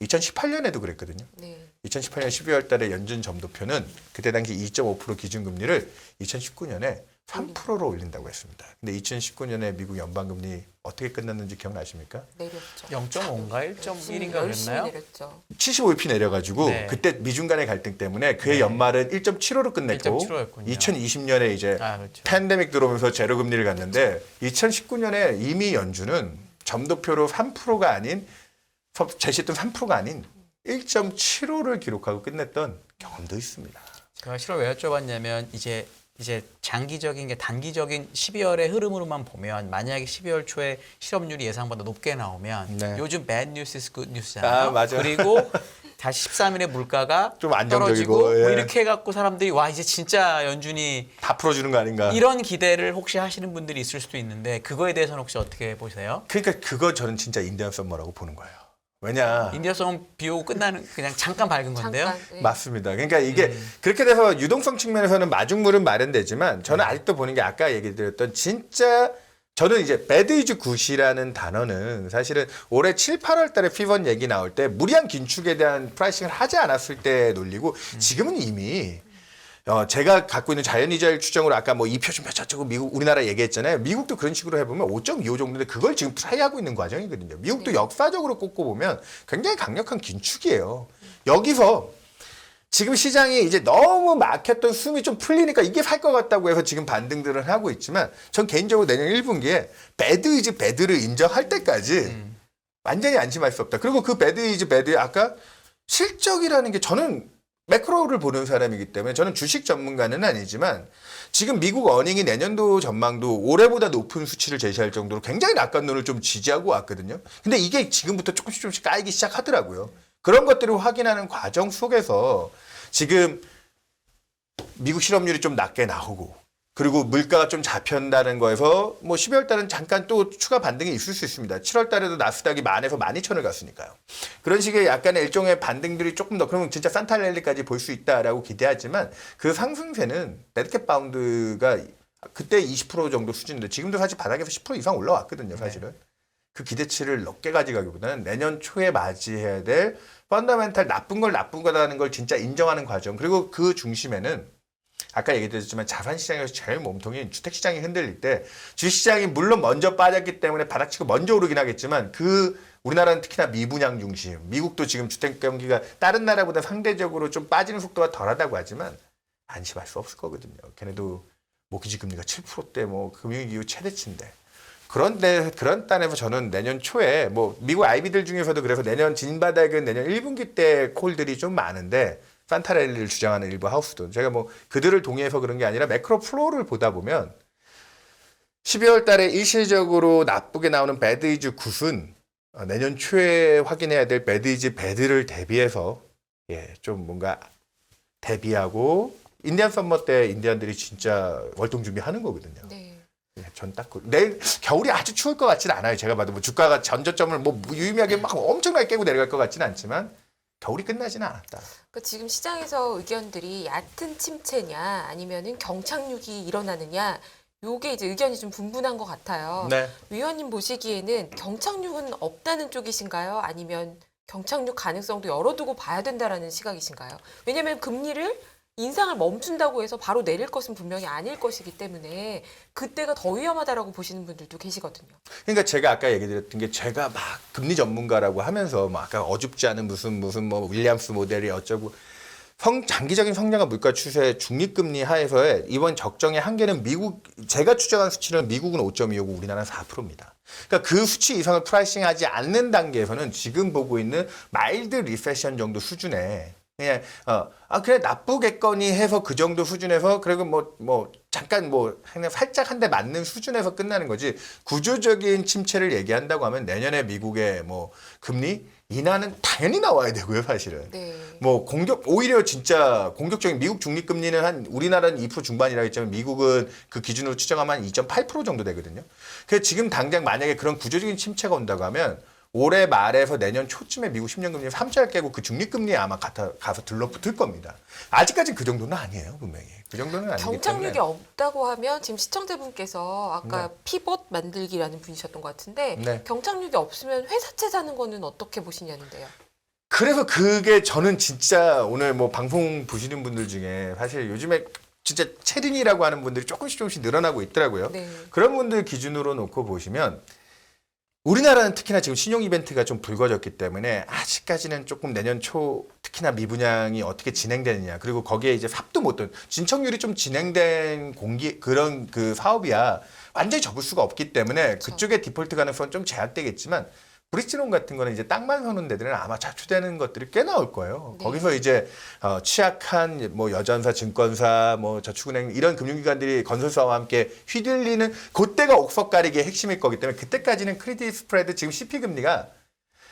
2018년에도 그랬거든요. 네. 2018년 12월 달에 연준 점도표는 그때 당시 2.5% 기준금리를 2019년에 3%로 올린다고 했습니다. 근데 2019년에 미국 연방금리 어떻게 끝났는지 기억나십니까? 내렸죠. 0.5인가 1.1인가 열심히 그랬나요? 내렸죠. 75bp 내려가지고 네. 그때 미중 간의 갈등 때문에 그해 네. 연말은 1.75로 끝냈고 1.75 였군요. 2020년에 이제 그렇죠. 팬데믹 들어오면서 제로 금리를 갔는데 2019년에 이미 연준은 점도표로 3%가 아닌 제시했던 3%가 아닌 1.75를 기록하고 끝냈던 경험도 있습니다. 제가 실을 왜 여쭤봤냐면 이제 장기적인 게 단기적인 12월의 흐름으로만 보면 만약에 12월 초에 실업률이 예상보다 높게 나오면 네. 요즘 bad news is good news잖아요. 맞아. 그리고 다시 13일에 물가가 좀 안정적이고, 떨어지고 뭐 예. 이렇게 해갖고 사람들이 와 이제 진짜 연준이 다 풀어주는 거 아닌가? 이런 기대를 혹시 하시는 분들이 있을 수도 있는데 그거에 대해서는 혹시 어떻게 보세요? 그러니까 그거 저는 진짜 인디언 썸머라고 보는 거예요. 왜냐? 인디언성은 비 오고 끝나는 그냥 잠깐 밝은 건데요. 잠깐. 네. 맞습니다. 그러니까 이게 그렇게 돼서 유동성 측면에서는 마중물은 마련되지만 저는 아직도 보는 게 아까 얘기 드렸던 진짜 저는 이제 bad is good이라는 단어는 사실은 올해 7, 8월 달에 피번 얘기 나올 때 무리한 긴축에 대한 프라이싱을 하지 않았을 때 논리고 지금은 이미 제가 갖고 있는 자연이자율 추정으로 아까 뭐 이 표준표 저쩌고 미국 우리나라 얘기했잖아요. 미국도 그런 식으로 해보면 5.25 정도인데 그걸 지금 트라이하고 있는 과정이거든요. 미국도 역사적으로 꼽고 보면 굉장히 강력한 긴축이에요. 여기서 지금 시장이 이제 너무 막혔던 숨이 좀 풀리니까 이게 살 것 같다고 해서 지금 반등들은 하고 있지만 전 개인적으로 내년 1분기에 배드 이즈 배드를 인정할 때까지 완전히 안심할 수 없다. 그리고 그 배드 이즈 배드에 아까 실적이라는 게 저는 매크로를 보는 사람이기 때문에 저는 주식 전문가는 아니지만 지금 미국 어닝이 내년도 전망도 올해보다 높은 수치를 제시할 정도로 굉장히 낙관론을 좀 지지하고 왔거든요. 근데 이게 지금부터 조금씩 까이기 시작하더라고요. 그런 것들을 확인하는 과정 속에서 지금 미국 실업률이 좀 낮게 나오고 그리고 물가가 좀 잡힌다는 거에서 뭐 12월 달은 잠깐 또 추가 반등이 있을 수 있습니다. 7월 달에도 나스닥이 10,000에서 12,000을 갔으니까요. 그런 식의 약간의 일종의 반등들이 조금 더 그러면 진짜 산타랠리까지 볼 수 있다라고 기대하지만 그 상승세는 매드캡 바운드가 그때 20% 정도 수준인데 지금도 사실 바닥에서 10% 이상 올라왔거든요, 사실은. 그 기대치를 높게 가져가기보다는 내년 초에 맞이해야 될 펀더멘탈 나쁜 걸 나쁜 거라는 걸 진짜 인정하는 과정. 그리고 그 중심에는 아까 얘기드렸지만 자산시장에서 제일 몸통인 주택시장이 흔들릴 때 주식시장이 물론 먼저 빠졌기 때문에 바닥치고 먼저 오르긴 하겠지만 그 우리나라는 특히나 미분양 중심. 미국도 지금 주택 경기가 다른 나라보다 상대적으로 좀 빠지는 속도가 덜하다고 하지만 안심할 수 없을 거거든요. 걔네도 모기지 금리가 7%대 뭐 금융위기 이후 최대치인데. 그런데 그런 단에서 저는 내년 초에 뭐 미국 아이비들 중에서도 그래서 내년 진바닥은 내년 1분기 때 콜들이 좀 많은데 판타랠리를 주장하는 일부 하우스도 제가 뭐 그들을 동의해서 그런 게 아니라 매크로 플로우를 보다 보면 12월 달에 일시적으로 나쁘게 나오는 배드이즈 굿은 내년 초에 확인해야 될 배드이즈 배드를 대비해서 좀 뭔가 대비하고 인디안 썸머 때 인디안들이 진짜 월동 준비하는 거거든요. 네. 전 딱 내일 겨울이 아주 추울 것 같지는 않아요. 제가 봐도 뭐 주가가 전저점을 뭐 유의미하게 막 엄청나게 깨고 내려갈 것 같지는 않지만 겨울이 끝나지는 않았다. 그러니까 지금 시장에서 의견들이 얕은 침체냐 아니면은 경착륙이 일어나느냐 요게 이제 의견이 좀 분분한 것 같아요. 네. 위원님 보시기에는 경착륙은 없다는 쪽이신가요? 아니면 경착륙 가능성도 열어두고 봐야 된다라는 시각이신가요? 왜냐하면 금리를 인상을 멈춘다고 해서 바로 내릴 것은 분명히 아닐 것이기 때문에 그때가 더 위험하다라고 보시는 분들도 계시거든요. 그러니까 제가 아까 얘기 드렸던 게 제가 막 금리 전문가라고 하면서 뭐 아까 어줍지 않은 무슨 뭐 윌리엄스 모델이 어쩌고 장기적인 성장과 물가 추세 중립금리 하에서의 이번 적정의 한계는 미국 제가 추정한 수치는 미국은 5.25고 우리나라는 4%입니다. 그러니까 그 수치 이상을 프라이싱하지 않는 단계에서는 지금 보고 있는 마일드 리세션 정도 수준에 그냥 그래 나쁘겠거니 해서 그 정도 수준에서 그리고 뭐 잠깐 뭐 그냥 살짝 한 대 맞는 수준에서 끝나는 거지 구조적인 침체를 얘기한다고 하면 내년에 미국의 뭐 금리 인하는 당연히 나와야 되고요, 사실은. 네. 뭐 오히려 진짜 공격적인 미국 중립금리는 한 우리나라는 2% 중반이라 했지만 미국은 그 기준으로 추정하면 한 2.8% 정도 되거든요. 그래서 지금 당장 만약에 그런 구조적인 침체가 온다고 하면 올해 말에서 내년 초쯤에 미국 10년 금리 3자를 깨고 그 중립금리에 아마 가서 들러붙을 겁니다. 아직까지는 그 정도는 아니에요, 분명히. 그 정도는 아니기 때문에. 경착륙이 없다고 하면 지금 시청자분께서 아까 네. 피벗 만들기라는 분이셨던 것 같은데 네. 경착륙이 없으면 회사채 사는 거는 어떻게 보시냐는데요. 그래서 그게 저는 진짜 오늘 뭐 방송 보시는 분들 중에 사실 요즘에 진짜 체린이라고 하는 분들이 조금씩 늘어나고 있더라고요. 네. 그런 분들 기준으로 놓고 보시면 우리나라는 특히나 지금 신용 이벤트가 좀 불거졌기 때문에 아직까지는 조금 내년 초 특히나 미분양이 어떻게 진행되느냐 그리고 거기에 이제 삽도 못 든 진척률이 좀 진행된 그런 그 사업이야 완전히 접을 수가 없기 때문에 그렇죠. 그쪽에 디폴트 가능성은 좀 제약되겠지만 브릿지론 같은 거는 이제 땅만 서는 데들은 아마 자초되는 것들이 꽤 나올 거예요. 네. 거기서 이제 취약한 뭐 여전사, 증권사, 뭐 저축은행 이런 금융기관들이 건설사와 함께 휘둘리는 그때가 옥석가리기의 핵심일 거기 때문에 그때까지는 크레딧 스프레드 지금 CP 금리가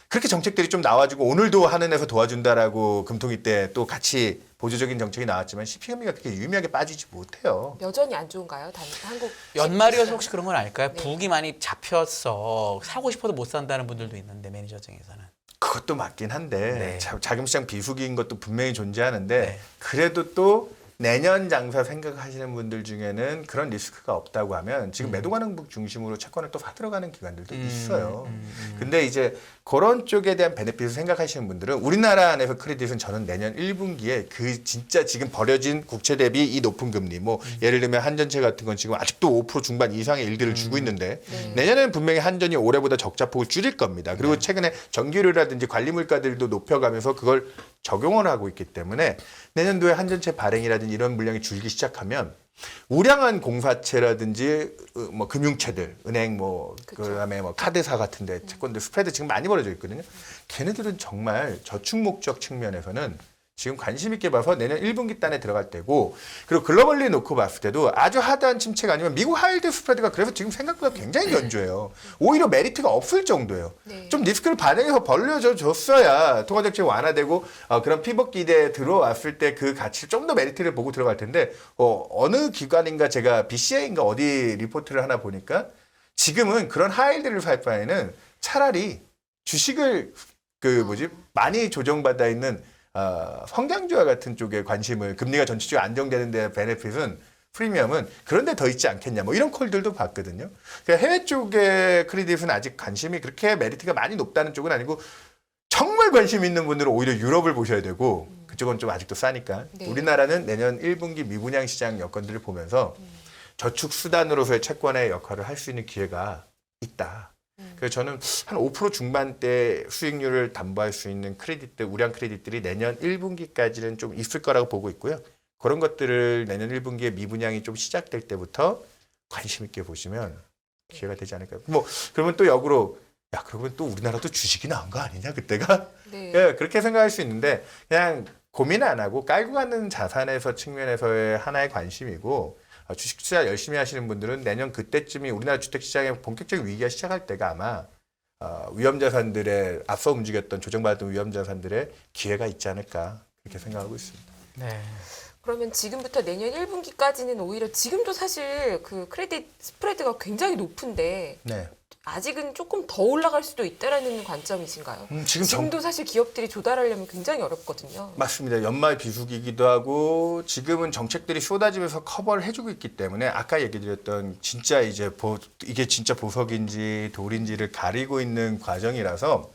그렇게 정책들이 좀 나와주고 오늘도 한은에서 도와준다라고 금통위 때 또 같이 보조적인 정책이 나왔지만 CP 금리가 그렇게 유의미하게 빠지지 못해요. 여전히 안 좋은가요? 한국 연말이어서 혹시 그런 건 아닐까요? 네. 부기 많이 잡혔어. 사고 싶어도 못 산다는 분들도 있는데 매니저 중에서는. 그것도 맞긴 한데 네. 자금시장 비수기인 것도 분명히 존재하는데 네. 그래도 또 내년 장사 생각하시는 분들 중에는 그런 리스크가 없다고 하면 지금 매도 가능 중심으로 채권을 또 사들어가는 기관들도 있어요. 근데 이제 그런 쪽에 대한 베네핏을 생각하시는 분들은 우리나라 안에서 크레딧은 저는 내년 1분기에 그 진짜 지금 버려진 국채 대비 이 높은 금리 뭐 예를 들면 한전채 같은 건 지금 아직도 5% 중반 이상의 일들을 주고 있는데 네. 내년에는 분명히 한전이 올해보다 적자폭을 줄일 겁니다. 그리고 최근에 전기료라든지 관리 물가들도 높여가면서 그걸 적용을 하고 있기 때문에 내년도에 한전채 발행이라든지 이런 물량이 줄기 시작하면 우량한 공사채라든지 뭐 금융채들, 은행 뭐 그쵸. 그다음에 뭐 카드사 같은데 채권들 스프레드 지금 많이 벌어져 있거든요. 걔네들은 정말 저축 목적 측면에서는 지금 관심 있게 봐서 내년 1분기 단에 들어갈 때고 그리고 글로벌리 놓고 봤을 때도 아주 하드한 침체가 아니면 미국 하이드 스프레드가 그래서 지금 생각보다 굉장히 견조해요. 오히려 메리트가 없을 정도예요. 네. 좀 리스크를 반영해서 벌려줬어야 통화정책 완화되고 그런 피벗 기대에 들어왔을 때 그 가치를 좀 더 메리트를 보고 들어갈 텐데 어느 기관인가 제가 BCA인가 어디 리포트를 하나 보니까 지금은 그런 하이드를 살 바에는 차라리 주식을 많이 조정받아 있는 성장주와 같은 쪽에 관심을 금리가 전체적으로 안정되는 데 베네핏은 프리미엄은 그런데 더 있지 않겠냐 뭐 이런 콜들도 봤거든요. 그러니까 해외 쪽의 크레딧은 아직 관심이 그렇게 메리트가 많이 높다는 쪽은 아니고 정말 관심 있는 분들은 오히려 유럽을 보셔야 되고 그쪽은 좀 아직도 싸니까 네. 우리나라는 내년 1분기 미분양 시장 여건들을 보면서 저축 수단으로서의 채권의 역할을 할 수 있는 기회가 있다. 그래서 저는 한 5% 중반대 수익률을 담보할 수 있는 크레딧들, 우량 크레딧들이 내년 1분기까지는 좀 있을 거라고 보고 있고요. 그런 것들을 내년 1분기에 미분양이 좀 시작될 때부터 관심 있게 보시면 기회가 되지 않을까요? 뭐 그러면 또 역으로 야 그러면 또 우리나라도 주식이 나온 거 아니냐 그때가? 네. 예, 그렇게 생각할 수 있는데 그냥 고민 안 하고 깔고 가는 자산에서 측면에서의 하나의 관심이고 주식 투자 열심히 하시는 분들은 내년 그때쯤이 우리나라 주택시장의 본격적인 위기가 시작할 때가 아마 위험자산들의 앞서 움직였던 조정받았던 위험자산들의 기회가 있지 않을까 그렇게 생각하고 있습니다. 네. 그러면 지금부터 내년 1분기까지는 오히려 지금도 사실 그 크레딧 스프레드가 굉장히 높은데 네. 아직은 조금 더 올라갈 수도 있다라는 관점이신가요? 지금도 사실 기업들이 조달하려면 굉장히 어렵거든요. 맞습니다. 연말 비수기이기도 하고 지금은 정책들이 쏟아지면서 커버를 해주고 있기 때문에 아까 얘기드렸던 진짜 이제 이게 진짜 보석인지 돌인지를 가리고 있는 과정이라서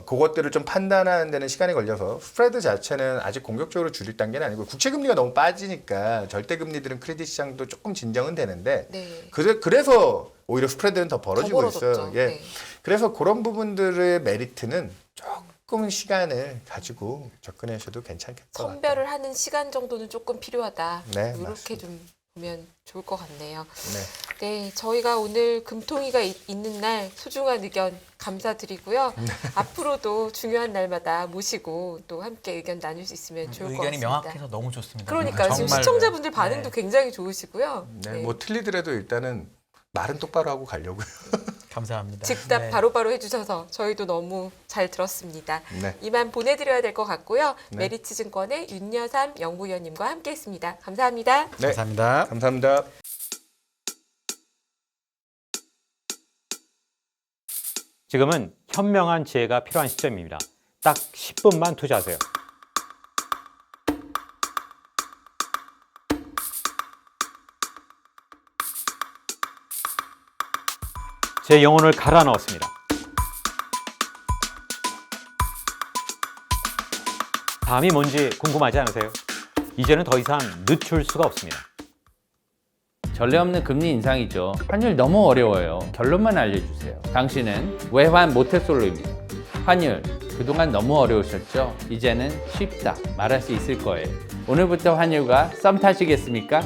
그것들을 좀 판단하는 데는 시간이 걸려서 스프레드 자체는 아직 공격적으로 줄일 단계는 아니고 국채금리가 너무 빠지니까 절대금리들은 크레딧 시장도 조금 진정은 되는데 네. 그래서 오히려 스프레드는 더 벌어지고 벌어졌죠. 있어요. 예. 네. 그래서 그런 부분들의 메리트는 조금 시간을 가지고 접근하셔도 괜찮을 것 같아요. 선별을 하는 시간 정도는 조금 필요하다. 네, 이렇게 맞습니다. 좀 보면 좋을 것 같네요. 네. 네, 저희가 오늘 금통위가 있는 날 소중한 의견 감사드리고요. 네. 앞으로도 중요한 날마다 모시고 또 함께 의견 나눌 수 있으면 좋을 것 의견이 같습니다. 명확해서 너무 좋습니다. 그러니까 지금 정말로요. 시청자분들 반응도 네. 굉장히 좋으시고요. 네, 네. 뭐 틀리더라도 일단은 말은 똑바로 하고 가려고요. 감사합니다. 즉답 네. 바로바로 해주셔서 저희도 너무 잘 들었습니다. 네. 이만 보내드려야 될 것 같고요. 네. 메리츠증권의 윤여삼 연구위원님과 함께했습니다. 감사합니다. 네. 감사합니다. 감사합니다. 지금은 현명한 지혜가 필요한 시점입니다. 딱 10분만 투자하세요. 제 영혼을 갈아 넣었습니다. 다음이 뭔지 궁금하지 않으세요? 이제는 더 이상 늦출 수가 없습니다. 전례 없는 금리 인상이죠. 환율 너무 어려워요. 결론만 알려주세요. 당신은 외환 모태솔로입니다. 환율 그동안 너무 어려우셨죠? 이제는 쉽다 말할 수 있을 거예요. 오늘부터 환율과 썸 타시겠습니까?